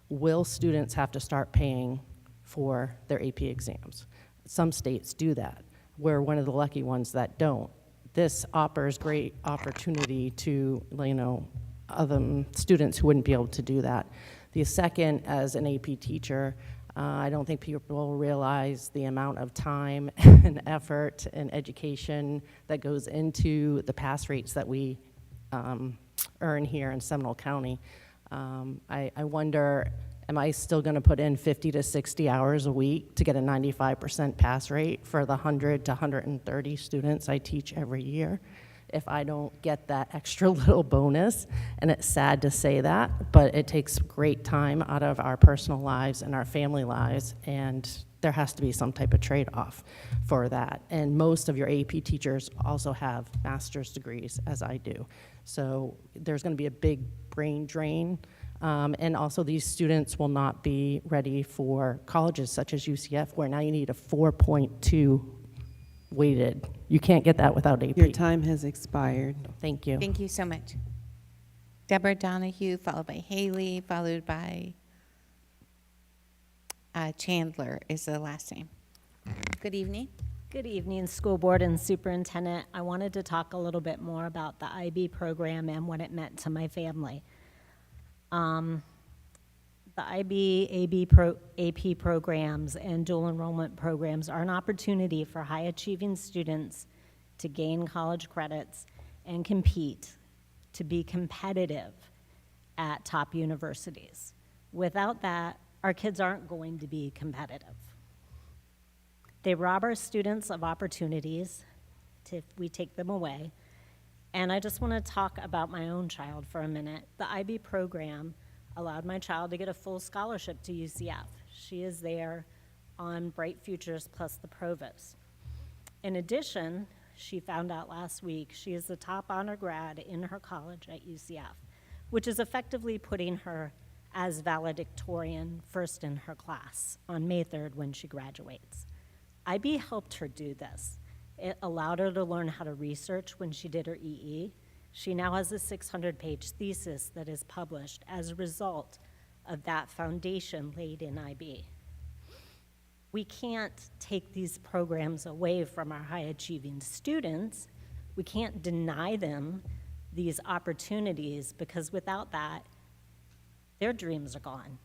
Will students have to start paying for their AP exams? Some states do that. We're one of the lucky ones that don't. This offers great opportunity to, other students who wouldn't be able to do that. The second, as an AP teacher, I don't think people realize the amount of time and effort and education that goes into the pass rates that we earn here in Seminole County. I wonder, am I still going to put in 50 to 60 hours a week to get a 95% pass rate for the 100 to 130 students I teach every year if I don't get that extra little bonus? And it's sad to say that, but it takes great time out of our personal lives and our family lives, and there has to be some type of trade-off for that. And most of your AP teachers also have master's degrees, as I do. So there's going to be a big brain drain, and also these students will not be ready for colleges such as UCF, where now you need a 4.2 weighted. You can't get that without AP. Your time has expired. Thank you. Thank you so much. Deborah Donahue, followed by Haley, followed by Chandler is the last name. Good evening. Good evening, school board and superintendent. I wanted to talk a little bit more about the IB program and what it meant to my family. The IB, AP programs and dual enrollment programs are an opportunity for high-achieving students to gain college credits and compete, to be competitive at top universities. Without that, our kids aren't going to be competitive. They rob our students of opportunities if we take them away. And I just want to talk about my own child for a minute. The IB program allowed my child to get a full scholarship to UCF. She is there on Bright Futures plus the Provost. In addition, she found out last week she is the top honor grad in her college at UCF, which is effectively putting her as valedictorian first in her class on May 3rd when she graduates. IB helped her do this. It allowed her to learn how to research when she did her EE. She now has a 600-page thesis that is published as a result of that foundation laid in IB. We can't take these programs away from our high-achieving students. We can't deny them these opportunities, because without that, their dreams are gone.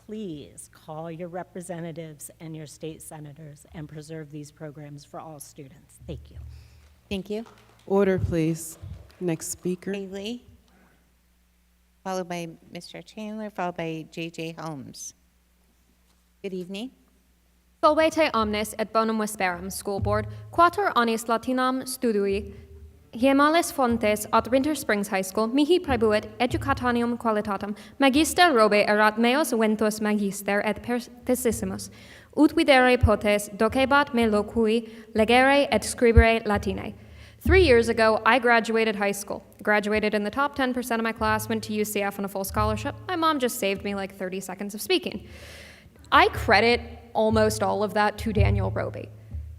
Please call your representatives and your state senators and preserve these programs for all students. Thank you. Thank you. Order, please. Next speaker. Haley, followed by Mr. Chandler, followed by J.J. Holmes. Good evening. Solvete omnes et bonum vesperam, School Board, quator annis Latinam studui, hiemales fontes at Winter Springs High School, mihi praebuit educatanium qualitatem, magister robe erat meos ventus magister et pertessissimus, ut videre potes docebat me locui legere et scribere Latine. 3 years ago, I graduated high school. Graduated in the top 10% of my class, went to UCF on a full scholarship. My mom just saved me like 30 seconds of speaking. I credit almost all of that to Daniel Roby.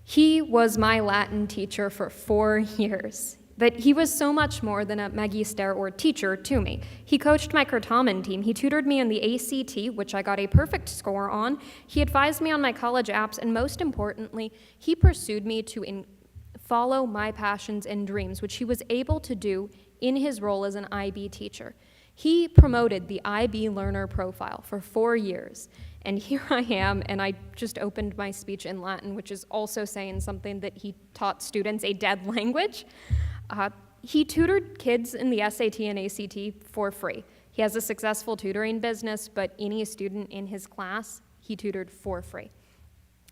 He was my Latin teacher for 4 years, but he was so much more than a magister or teacher to me. He coached my Curtamen team. He tutored me in the ACT, which I got a perfect score on. He advised me on my college apps, and most importantly, he pursued me to follow my passions and dreams, which he was able to do in his role as an IB teacher. He promoted the IB learner profile for 4 years, and here I am, and I just opened my speech in Latin, which is also saying something that he taught students, a dead language. He tutored kids in the SAT and ACT for free. He has a successful tutoring business, but any student in his class, he tutored for free.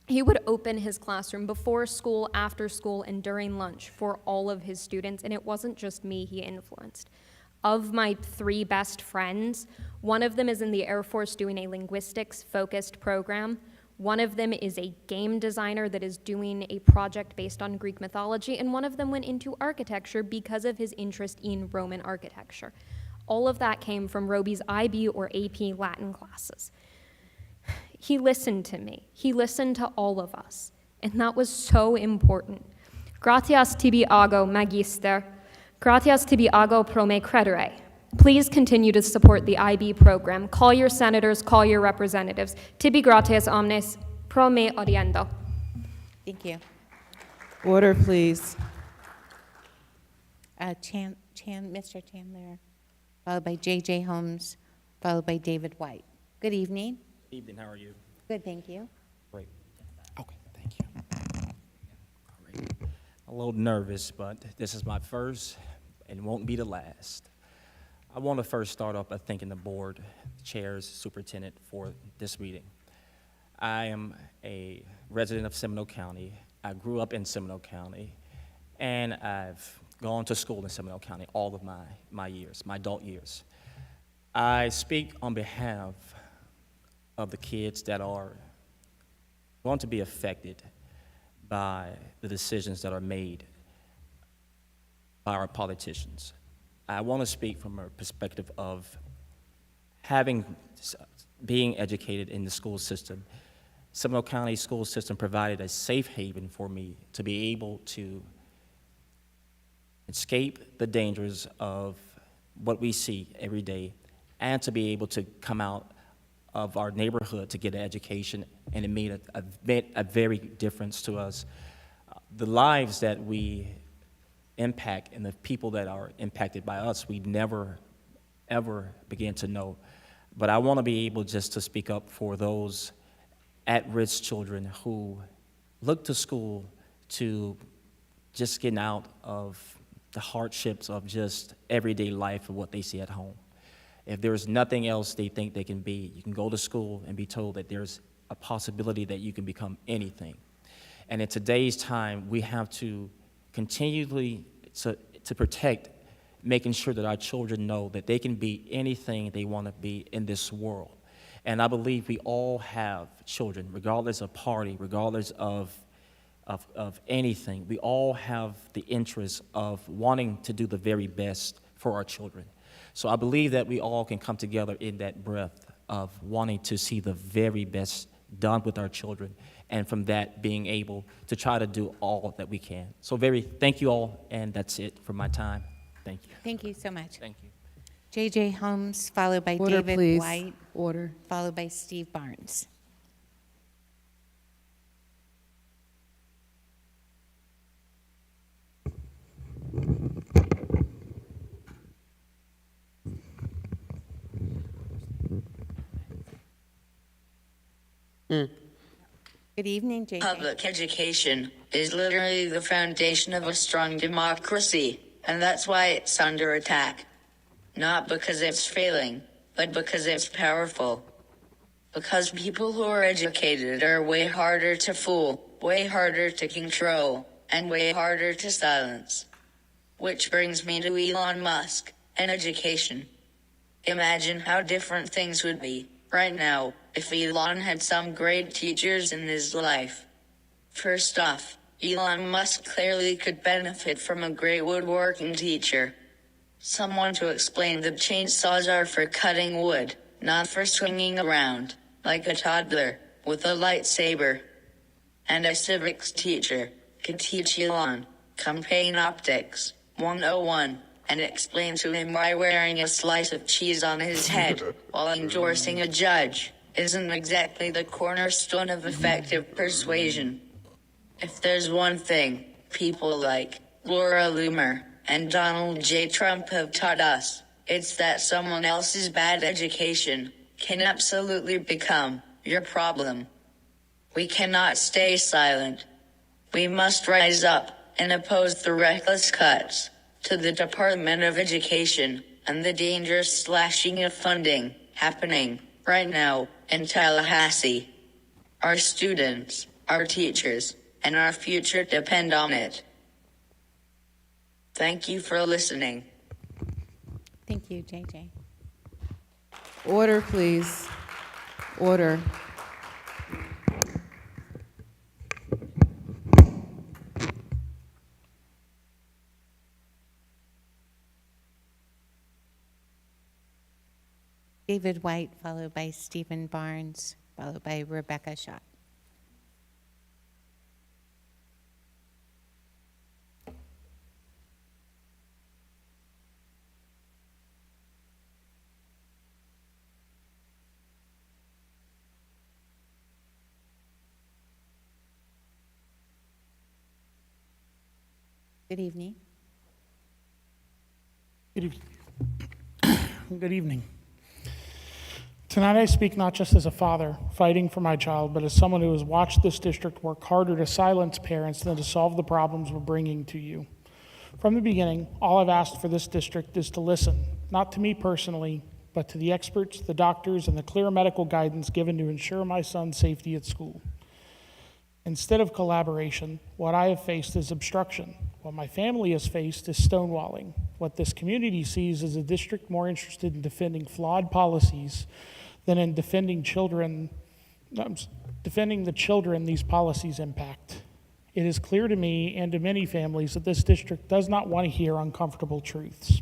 He would open his classroom before school, after school, and during lunch for all of his students, and it wasn't just me he influenced. Of my 3 best friends, one of them is in the Air Force doing a linguistics-focused program. One of them is a game designer that is doing a project based on Greek mythology, and one of them went into architecture because of his interest in Roman architecture. All of that came from Roby's IB or AP Latin classes. He listened to me. He listened to all of us, and that was so important. Gratias tibi ago, magister. Gratias tibi ago pro me credere. Please continue to support the IB program. Call your senators, call your representatives. Tibi gratias omnes pro me audiendo. Thank you. Order, please. Mr. Chandler, followed by J.J. Holmes, followed by David White. Good evening. Evening, how are you? Good, thank you. Great. Okay, thank you. All right. A little nervous, but this is my first and won't be the last. I want to first start off by thanking the board, the chairs, superintendent for this meeting. I am a resident of Seminole County. I grew up in Seminole County, and I've gone to school in Seminole County all of my years, my adult years. I speak on behalf of the kids that are going to be affected by the decisions that are made by our politicians. I want to speak from a perspective of being educated in the school system. Seminole County school system provided a safe haven for me to be able to escape the dangers of what we see every day and to be able to come out of our neighborhood to get an education, and it made a very difference to us. The lives that we impact and the people that are impacted by us, we never, ever begin to know. But I want to be able just to speak up for those at-risk children who look to school to just getting out of the hardships of just everyday life of what they see at home. If there's nothing else they think they can be, you can go to school and be told that there's a possibility that you can become anything. And in today's time, we have to continually to protect, making sure that our children know that they can be anything they want to be in this world. And I believe we all have children, regardless of party, regardless of anything. We all have the interest of wanting to do the very best for our children. So I believe that we all can come together in that breath of wanting to see the very best done with our children, and from that being able to try to do all that we can. So thank you all, and that's it for my time. Thank you. Thank you so much. Thank you. J.J. Holmes, followed by Order, David please. White, Order. followed by Steve Barnes. Good evening, J.J. Public education is literally the foundation of a strong democracy, and that's why it's under attack. Not because it's failing, but because it's powerful. Because people who are educated are way harder to fool, way harder to control, and way harder to silence. Which brings me to Elon Musk and education. Imagine how different things would be right now if Elon had some great teachers in his life. First off, Elon Musk clearly could benefit from a great woodworking teacher. Someone to explain that chainsaws are for cutting wood, not for swinging around, like a toddler, with a lightsaber. And a civics teacher could teach Elon campaign optics 101, and explain to him why wearing a slice of cheese on his head while endorsing a judge isn't exactly the cornerstone of effective persuasion. If there's one thing people like Laura Loomer and Donald J. Trump have taught us, it's that someone else's bad education can absolutely become your problem. We cannot stay silent. We must rise up and oppose the reckless cuts to the Department of Education and the dangerous slashing of funding happening right now in Tallahassee. Our students, our teachers, and our future depend on it. Thank you for listening. Thank Thank you, JJ. Order, please. Order. David White, followed by Stephen Barnes, followed by Rebecca Schott. Good evening. Good evening. Tonight I speak not just as a father fighting for my child, but as someone who has watched this district work harder to silence parents than to solve the problems we're bringing to you. From the beginning, all I've asked for this district is to listen, not to me personally, but to the experts, the doctors, and the clear medical guidance given to ensure my son's safety at school. Instead of collaboration, what I have faced is obstruction. What my family has faced is stonewalling. What this community sees is a district more interested in defending flawed policies than in defending the children these policies impact. It is clear to me and to many families that this district does not want to hear uncomfortable truths.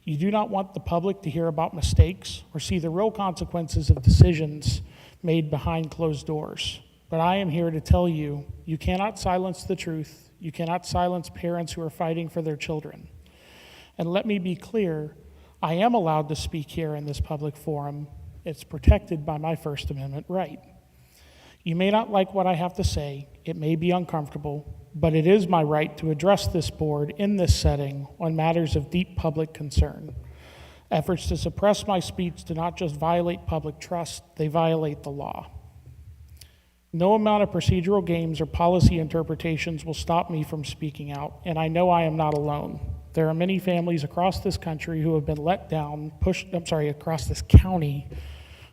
You do not want the public to hear about mistakes or see the real consequences of decisions made behind closed doors. But I am here to tell you, you cannot silence the truth. You cannot silence parents who are fighting for their children. And let me be clear, I am allowed to speak here in this public forum. It's protected by my First Amendment right. You may not like what I have to say. It may be uncomfortable, but it is my right to address this board in this setting on matters of deep public concern. Efforts to suppress my speech do not just violate public trust, they violate the law. No amount of procedural games or policy interpretations will stop me from speaking out, and I know I am not alone. There are many families across this country who have been let down, across this county,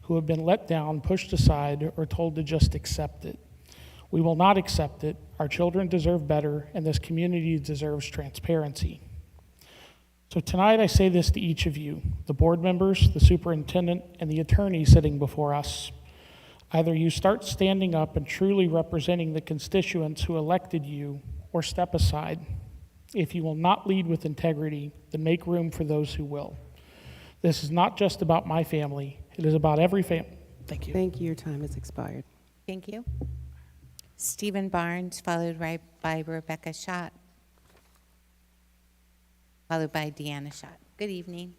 who have been let down, pushed aside, or told to just accept it. We will not accept it. Our children deserve better, and this community deserves transparency. So tonight I say this to each of you, the board members, the superintendent, and the attorney sitting before us. Either you start standing up and truly representing the constituents who elected you, or step aside. If you will not lead with integrity, then make room for those who will. This is not just about my family. It is about every family. Thank you. Thank you. Your time has expired. Thank you. Stephen Barnes, followed by Rebecca Schott, followed by Deanna Schott. Good evening.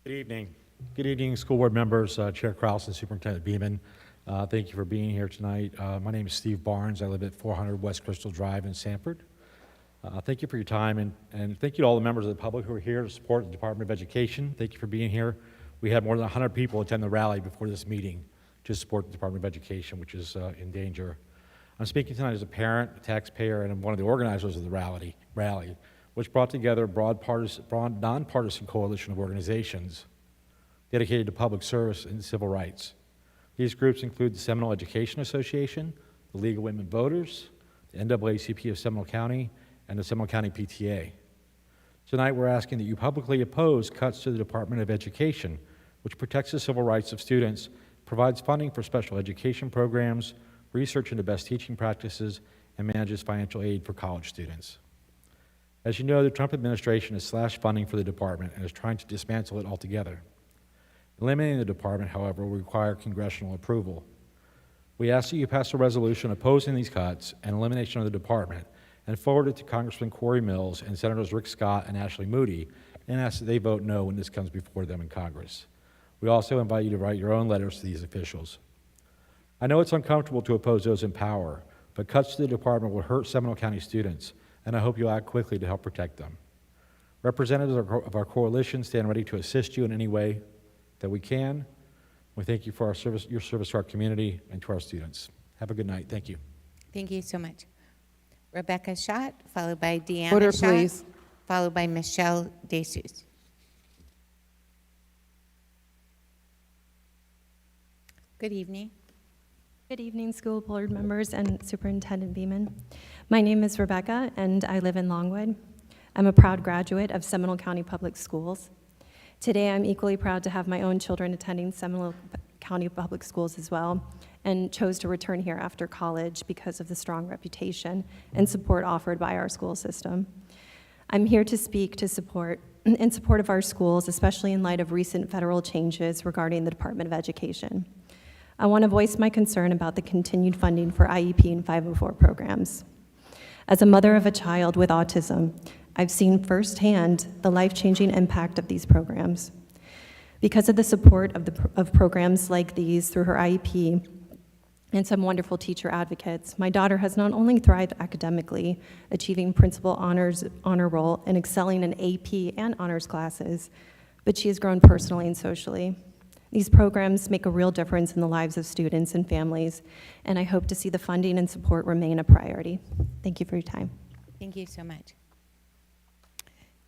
Good evening. Good evening, school board members, Chair Kraus and Superintendent Beeman. Thank you for being here tonight. My name is Steve Barnes. I live at 400 West Crystal Drive in Sanford. Thank you for your time, and thank you to all the members of the public who are here to support the Department of Education. Thank you for being here. We had more than 100 people attend the rally before this meeting to support the Department of Education, which is in danger. I'm speaking tonight as a parent, a taxpayer, and I'm one of the organizers of the rally, which brought together a broad nonpartisan coalition of organizations dedicated to public service and civil rights. These groups include the Seminole Education Association, the League of Women Voters, the NAACP of Seminole County, and the Seminole County PTA. Tonight we're asking that you publicly oppose cuts to the Department of Education, which protects the civil rights of students, provides funding for special education programs, research into best teaching practices, and manages financial aid for college students. As you know, the Trump administration has slashed funding for the department and is trying to dismantle it altogether. Eliminating the department, however, will require congressional approval. We ask that you pass a resolution opposing these cuts and elimination of the department and forward it to Congressman Corey Mills and Senators Rick Scott and Ashley Moody and ask that they vote no when this comes before them in Congress. We also invite you to write your own letters to these officials. I know it's uncomfortable to oppose those in power, but cuts to the department will hurt Seminole County students, and I hope you'll act quickly to help protect them. Representatives of our coalition stand ready to assist you in any way that we can. We thank you for your service to our community and to our students. Have a good night. Thank you. Thank you so much. Rebecca Schott, followed by Deanna Order, Schott, please. followed by Michelle DeSuze. Good evening. Good evening, school board members and Superintendent Beeman. My name is Rebecca, and I live in Longwood. I'm a proud graduate of Seminole County Public Schools. Today, I'm equally proud to have my own children attending Seminole County Public Schools as well, and chose to return here after college because of the strong reputation and support offered by our school system. I'm here to speak in support of our schools, especially in light of recent federal changes regarding the Department of Education. I want to voice my concern about the continued funding for IEP and 504 programs. As a mother of a child with autism, I've seen firsthand the life-changing impact of these programs. Because of the support of programs like these through her IEP and some wonderful teacher advocates, my daughter has not only thrived academically, achieving principal honor roll and excelling in AP and honors classes, but she has grown personally and socially. These programs make a real difference in the lives of students and families, and I hope to see the funding and support remain a priority. Thank you for your time. Thank you so much.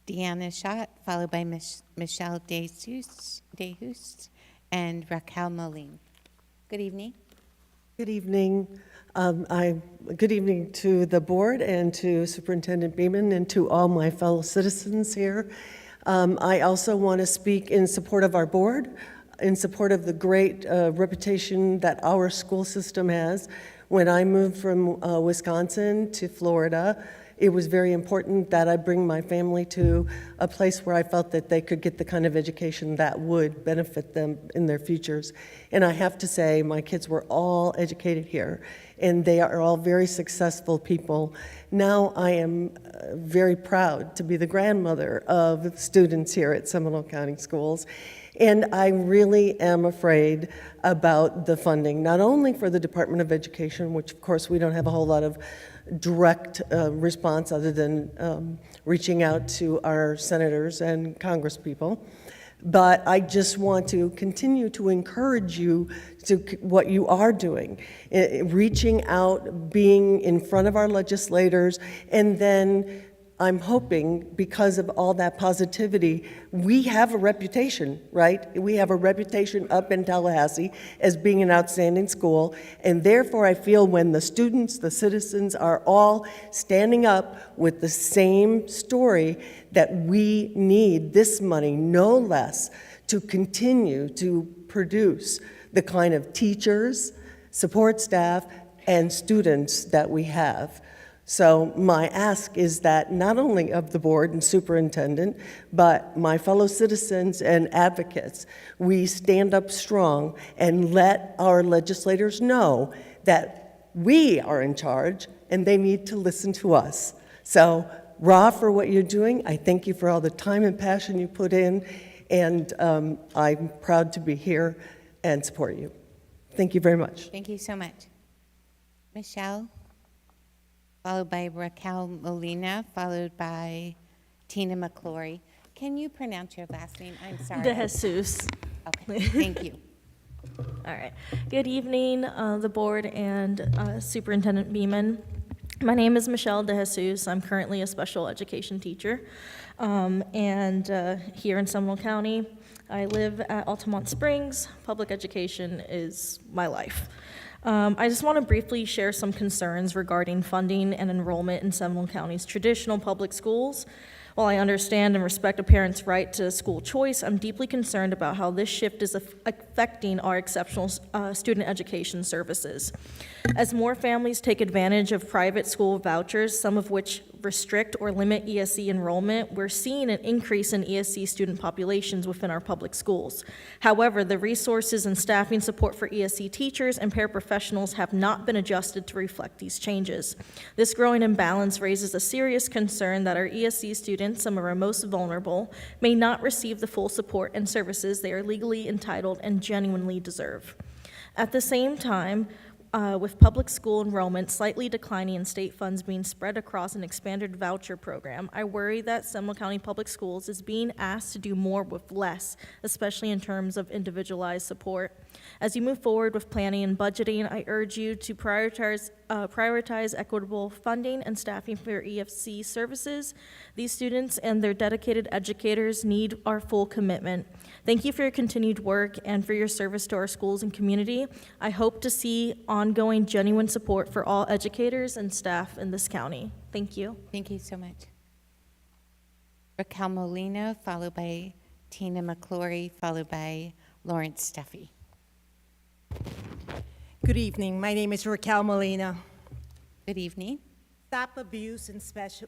Deanna Schott, followed by Michelle DeHust and Raquel Moline. Good evening. Good evening. Good evening to the board and to Superintendent Beeman and to all my fellow citizens here. I also want to speak in support of our board, in support of the great reputation that our school system has. When I moved from Wisconsin to Florida, it was very important that I bring my family to a place where I felt that they could get the kind of education that would benefit them in their futures. And I have to say, my kids were all educated here, and they are all very successful people. Now I am very proud to be the grandmother of students here at Seminole County Schools. And I really am afraid about the funding, not only for the Department of Education, which of course we don't have a whole lot of direct response other than reaching out to our senators and congresspeople. But I just want to continue to encourage you to what you are doing, reaching out, being in front of our legislators, and then I'm hoping because of all that positivity, we have a reputation, right? We have a reputation up in Tallahassee as being an outstanding school, and therefore I feel when the students, the citizens are all standing up with the same story that we need this money, no less, to continue to produce the kind of teachers, support staff, and students that we have. So my ask is that not only of the board and superintendent, but my fellow citizens and advocates, we stand up strong and let our legislators know that we are in charge and they need to listen to us. So Ra, for what you're doing, I thank you for all the time and passion you put in, and I'm proud to be here and support you. Thank you very much. Thank you so much. Michelle, followed by Raquel Molina, followed by Tina McClory. Can you pronounce your last name? I'm sorry. DeJesus. Okay, thank you. All right. Good evening, the board and Superintendent Beeman. My name is Michelle DeJesus. I'm currently a special education teacher here in Seminole County. I live at Altamont Springs. Public education is my life. I just want to briefly share some concerns regarding funding and enrollment in Seminole County's traditional public schools. While I understand and respect a parent's right to school choice, I'm deeply concerned about how this shift is affecting our exceptional student education services. As more families take advantage of private school vouchers, some of which restrict or limit ESE enrollment, we're seeing an increase in ESE student populations within our public schools. However, the resources and staffing support for ESE teachers and paraprofessionals have not been adjusted to reflect these changes. This growing imbalance raises a serious concern that our ESE students, some of our most vulnerable, may not receive the full support and services they are legally entitled and genuinely deserve. At the same time, with public school enrollment slightly declining and state funds being spread across an expanded voucher program, I worry that Seminole County Public Schools is being asked to do more with less, especially in terms of individualized support. As you move forward with planning and budgeting, I urge you to prioritize equitable funding and staffing for EFC services. These students and their dedicated educators need our full commitment. Thank you for your continued work and for your service to our schools and community. I hope to see ongoing, genuine support for all educators and staff in this county. Thank you. Thank you so much. Raquel Molina, followed by Tina McClory, followed by Lawrence Steffi. Good evening. My name is Raquel Molina. Good evening. Stop abuse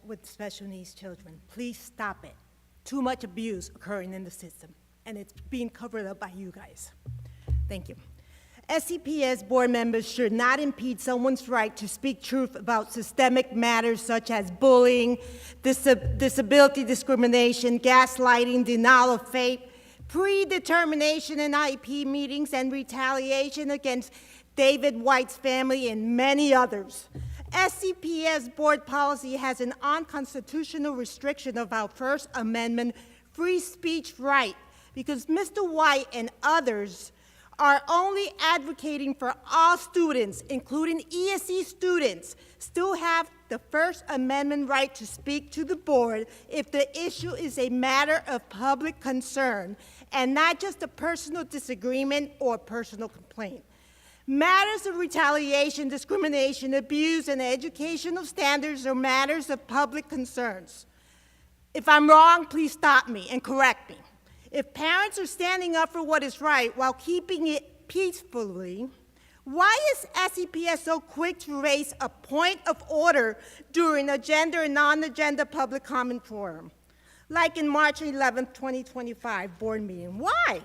with special needs children. Please stop it. Too much abuse occurring in the system, and it's being covered up by you guys. Thank you. SCPS board members should not impede someone's right to speak truth about systemic matters such as bullying, disability discrimination, gaslighting, denial of faith, predetermination in IEP meetings, and retaliation against David White's family, and many others. SCPS board policy has an unconstitutional restriction of our First Amendment free speech right because Mr. White and others are only advocating for all students, including ESE students, still have the First Amendment right to speak to the board if the issue is a matter of public concern and not just a personal disagreement or personal complaint. Matters of retaliation, discrimination, abuse, and educational standards are matters of public concerns. If I'm wrong, please stop me and correct me. If parents are standing up for what is right while keeping it peacefully, why is SCPS so quick to raise a point of order during agenda and non-agenda public comment forum, like in March 11, 2025 board meeting? Why?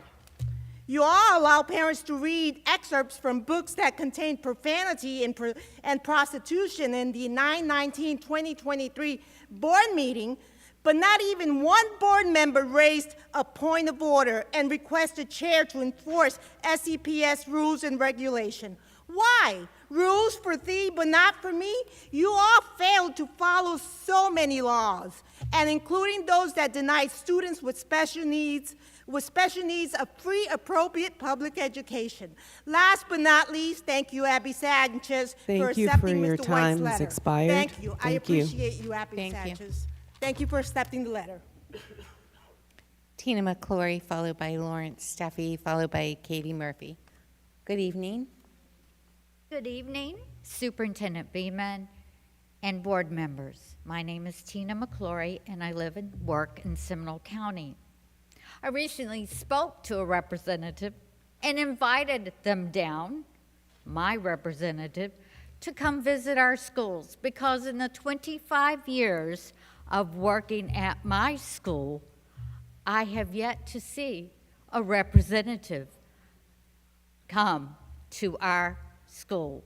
You all allow parents to read excerpts from books that contain profanity and prostitution in the 9/19/2023 board meeting, but not even one board member raised a point of order and requested chair to enforce SCPS rules and regulation. Why? Rules for thee, but not for me? You all failed to follow so many laws, and including those that deny students with special needs a free, appropriate public education. Last but not least, thank you, Abby Sanchez, for accepting Mr. White's letter. Expired. Thank you. I Thank you. appreciate you, Abby Sanchez. Thank you for accepting the letter. Tina McClory, followed by Lawrence Steffi, followed by Katie Murphy. Good evening. Good evening, Superintendent Beeman and board members. My name is Tina McClory, and I live and work in Seminole County. I recently spoke to a representative and invited them down, my representative, to come visit our schools because in the 25 years of working at my school, I have yet to see a representative come to our school.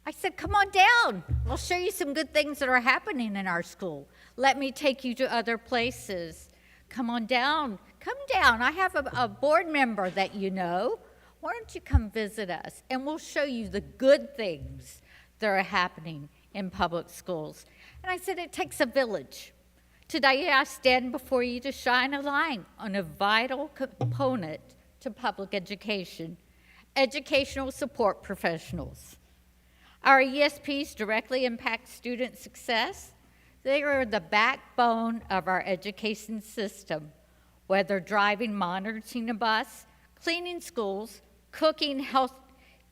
I said, come on down. I'll show you some good things that are happening in our school. Let me take you to other places. Come on down. Come down. I have a board member that you know. Why don't you come visit us? And we'll show you the good things that are happening in public schools. And I said, it takes a village. Today, I stand before you to shine a light on a vital component to public education, educational support professionals. Our ESPs directly impact student success. They are the backbone of our education system, whether driving, monitoring a bus, cleaning schools, cooking healthy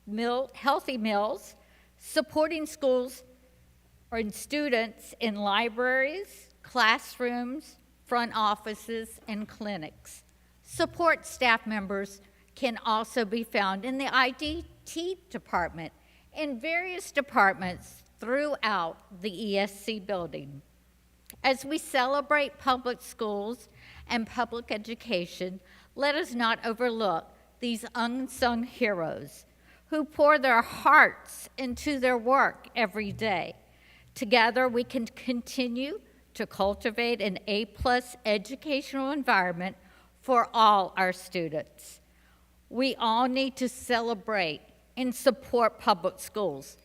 meals, supporting schools and students in libraries, classrooms, front offices, and clinics. Support staff members can also be found in the IDT department and various departments throughout the ESC building. As we celebrate public schools and public education, let us not overlook these unsung heroes who pour their hearts into their work every day. Together, we can continue to cultivate an A+ educational environment for all our students. We all need to celebrate and support public schools.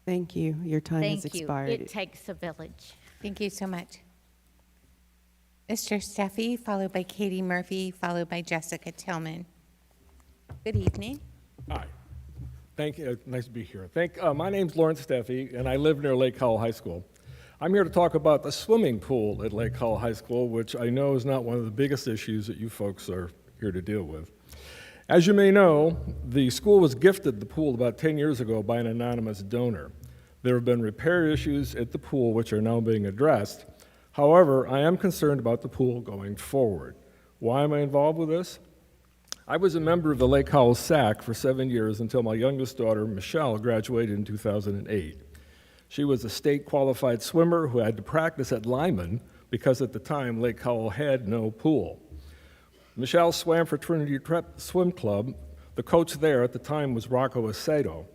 Thank you. Your time has Thank you. expired. It takes a village. Thank you so much. Mr. Steffi, followed by Katie Murphy, followed by Jessica Tillman. Good evening. Hi. Thank you. Nice to be here. My name's Lawrence Steffi, and I live near Lake Howell High School. I'm here to talk about the swimming pool at Lake Howell High School, which I know is not one of the biggest issues that you folks are here to deal with. As you may know, the school was gifted the pool about 10 years ago by an anonymous donor. There have been repair issues at the pool which are now being addressed. However, I am concerned about the pool going forward. Why am I involved with this? I was a member of the Lake Howell SAC for 7 years until my youngest daughter, Michelle, graduated in 2008. She was a state qualified swimmer who had to practice at Lyman because at the time Lake Howell had no pool. Michelle swam for Trinity Swim Club. The coach there at the time was Rocco Aceto.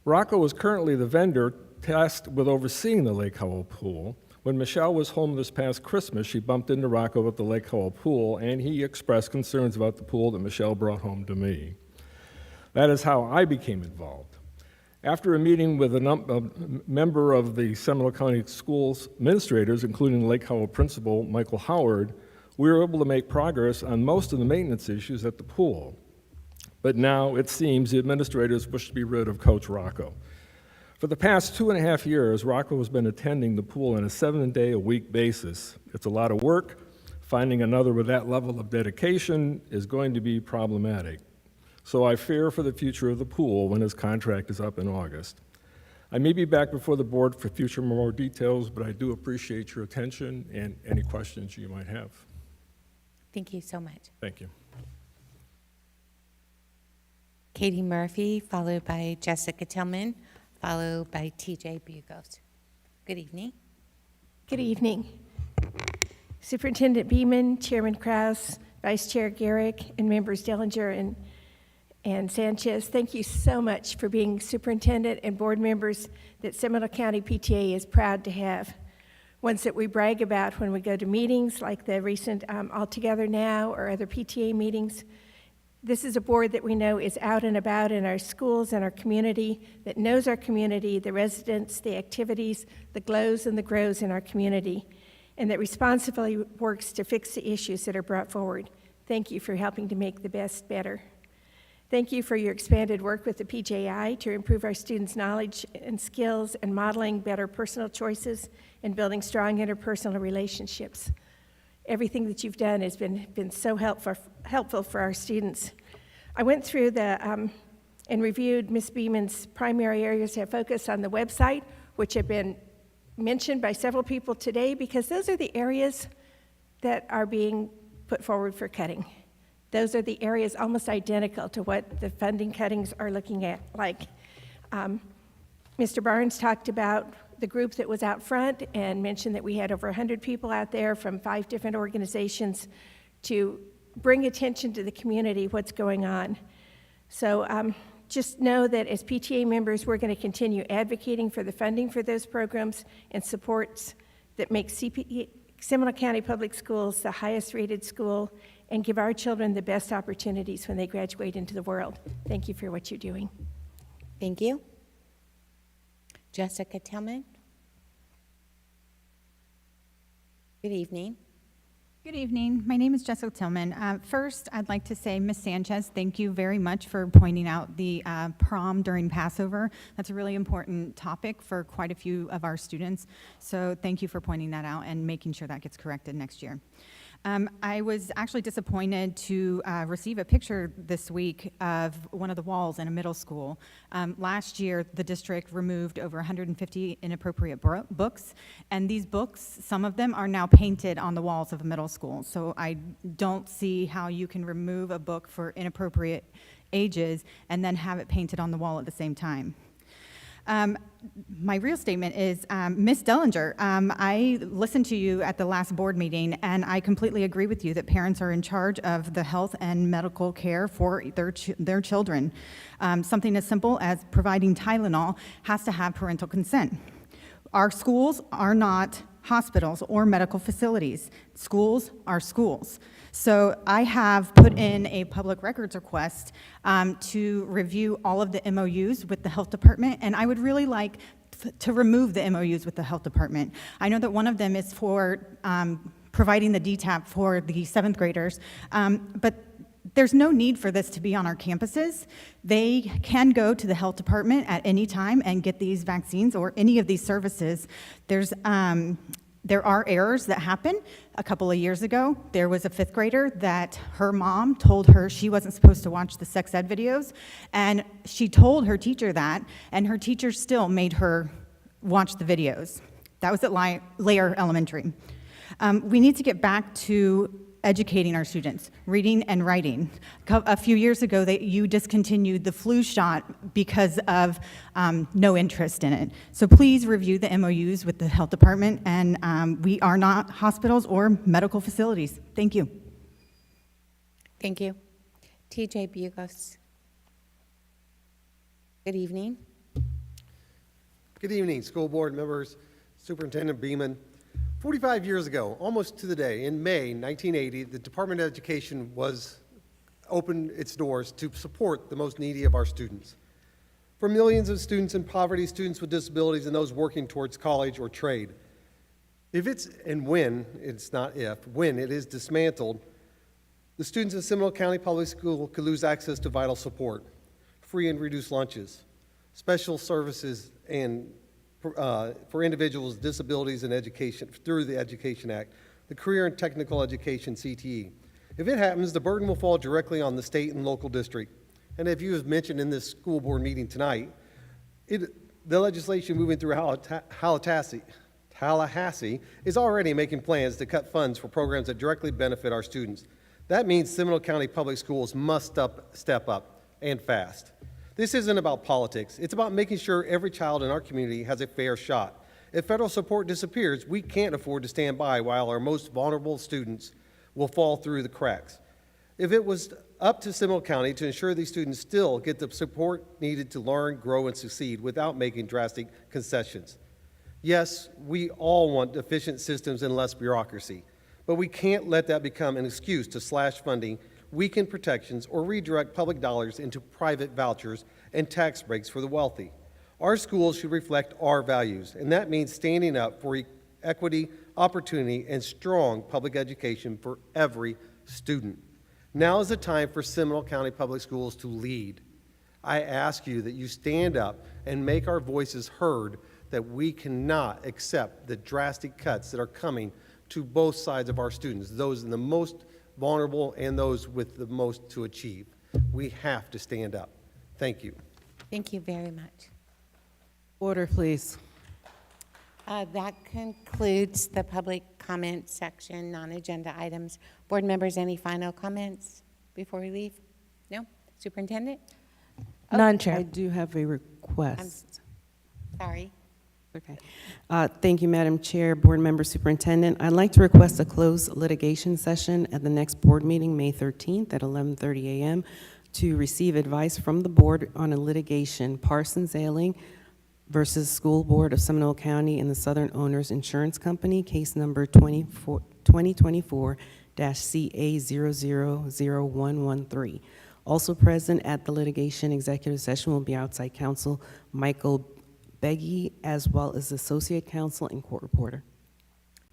Rocco is currently the vendor tasked with overseeing the Lake Howell pool. When Michelle was home this past Christmas, she bumped into Rocco at the Lake Howell pool, and he expressed concerns about the pool that Michelle brought home to me. That is how I became involved. After a meeting with a member of the Seminole County Schools administrators, including Lake Howell principal Michael Howard, we were able to make progress on most of the maintenance issues at the pool. But now it seems the administrators wish to be rid of Coach Rocco. For the past 2.5 years, Rocco has been attending the pool on a 7-day-a-week basis. It's a lot of work. Finding another with that level of dedication is going to be problematic. So I fear for the future of the pool when his contract is up in August. I may be back before the board for future more details, but I do appreciate your attention and any questions you might have. Thank you so much. Thank you. Katie Murphy, followed by Jessica Tillman, followed by TJ Bugos. Good evening. Good evening. Superintendent Beeman, Chairman Krause, Vice Chair Garrick, and members Dellinger and Sanchez, thank you so much for being superintendent and board members that Seminole County PTA is proud to have. Ones that we brag about when we go to meetings like the recent All Together Now or other PTA meetings. This is a board that we know is out and about in our schools and our community, that knows our community, the residents, the activities, the glows and the grows in our community, and that responsibly works to fix the issues that are brought forward. Thank you for helping to make the best better. Thank you for your expanded work with the PJI to improve our students' knowledge and skills and modeling better personal choices and building strong interpersonal relationships. Everything that you've done has been so helpful for our students. I went through and reviewed Ms. Beeman's primary areas of focus on the website, which have been mentioned by several people today, because those are the areas that are being put forward for cutting. Those are the areas almost identical to what the funding cuttings are looking at. Like Mr. Barnes talked about the group that was out front and mentioned that we had over 100 people out there from 5 different organizations to bring attention to the community, what's going on. So just know that as PTA members, we're going to continue advocating for the funding for those programs and supports that make Seminole County Public Schools the highest rated school and give our children the best opportunities when they graduate into the world. Thank you for what you're doing. Thank you. Jessica Tillman. Good evening. Good evening. My name is Jessica Tillman. First, I'd like to say, Ms. Sanchez, thank you very much for pointing out the prom during Passover. That's a really important topic for quite a few of our students. So thank you for pointing that out and making sure that gets corrected next year. I was actually disappointed to receive a picture this week of one of the walls in a middle school. Last year, the district removed over 150 inappropriate books, and these books, some of them are now painted on the walls of a middle school. So I don't see how you can remove a book for inappropriate ages and then have it painted on the wall at the same time. My real statement is, Ms. Dellinger, I listened to you at the last board meeting, and I completely agree with you that parents are in charge of the health and medical care for their children. Something as simple as providing Tylenol has to have parental consent. Our schools are not hospitals or medical facilities. Schools are schools. So I have put in a public records request to review all of the MOUs with the health department, and I would really like to remove the MOUs with the health department. I know that one of them is for providing the DTaP for the 7th graders, but there's no need for this to be on our campuses. They can go to the health department at any time and get these vaccines or any of these services. There are errors that happen. A couple of years ago, there was a 5th grader that her mom told her she wasn't supposed to watch the sex ed videos, and she told her teacher that, and her teacher still made her watch the videos. That was at Layer Elementary. We need to get back to educating our students, reading and writing. A few years ago, you discontinued the flu shot because of no interest in it. So please review the MOUs with the health department, and we are not hospitals or medical facilities. Thank you. Thank you. TJ Bugos. Good evening. Good evening, school board members, Superintendent Beeman. 45 years ago, almost to the day, in May 1980, the Department of Education opened its doors to support the most needy of our students. For millions of students in poverty, students with disabilities, and those working towards college or trade. When it is dismantled, the students of Seminole County Public School could lose access to vital support, free and reduced lunches, special services for individuals with disabilities and education through the Education Act, the Career and Technical Education, CTE. If it happens, the burden will fall directly on the state and local district. And if you have mentioned in this school board meeting tonight, the legislation moving through Tallahassee is already making plans to cut funds for programs that directly benefit our students. That means Seminole County Public Schools must step up, and fast. This isn't about politics. It's about making sure every child in our community has a fair shot. If federal support disappears, we can't afford to stand by while our most vulnerable students will fall through the cracks. If it was up to Seminole County to ensure these students still get the support needed to learn, grow, and succeed without making drastic concessions. Yes, we all want efficient systems and less bureaucracy, but we can't let that become an excuse to slash funding, weaken protections, or redirect public dollars into private vouchers and tax breaks for the wealthy. Our schools should reflect our values, and that means standing up for equity, opportunity, and strong public education for every student. Now is the time for Seminole County Public Schools to lead. I ask you that you stand up and make our voices heard, that we cannot accept the drastic cuts that are coming to both sides of our students, those in the most vulnerable and those with the most to achieve. We have to stand up. Thank you. Thank you very much. Order, please. That concludes the public comment section, non-agenda items. Board members, any final comments before we leave? No? Superintendent? None, Chair. I do have a request. Sorry. Okay. Thank you, Madam Chair, Board Member, Superintendent. I'd like to request a closed litigation session at the next board meeting, May 13th at 11:30 a.m. to receive advice from the board on a litigation, Parsons Ailing versus School Board of Seminole County and the Southern Owners Insurance Company, case number 2024-CA000113. Also present at the litigation executive session will be outside counsel Michael Beggy, as well as associate counsel and court reporter.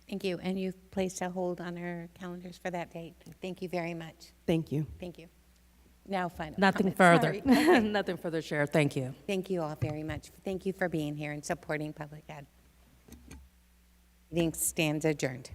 Thank you. And you've placed a hold on our calendars for that date. Thank you very much. Thank you. Thank you. Now, final Nothing comments. further. Sorry. Okay. Nothing further, Chair. Thank you. Thank you all very much. Thank you for being here and supporting public ed. Meeting stands adjourned.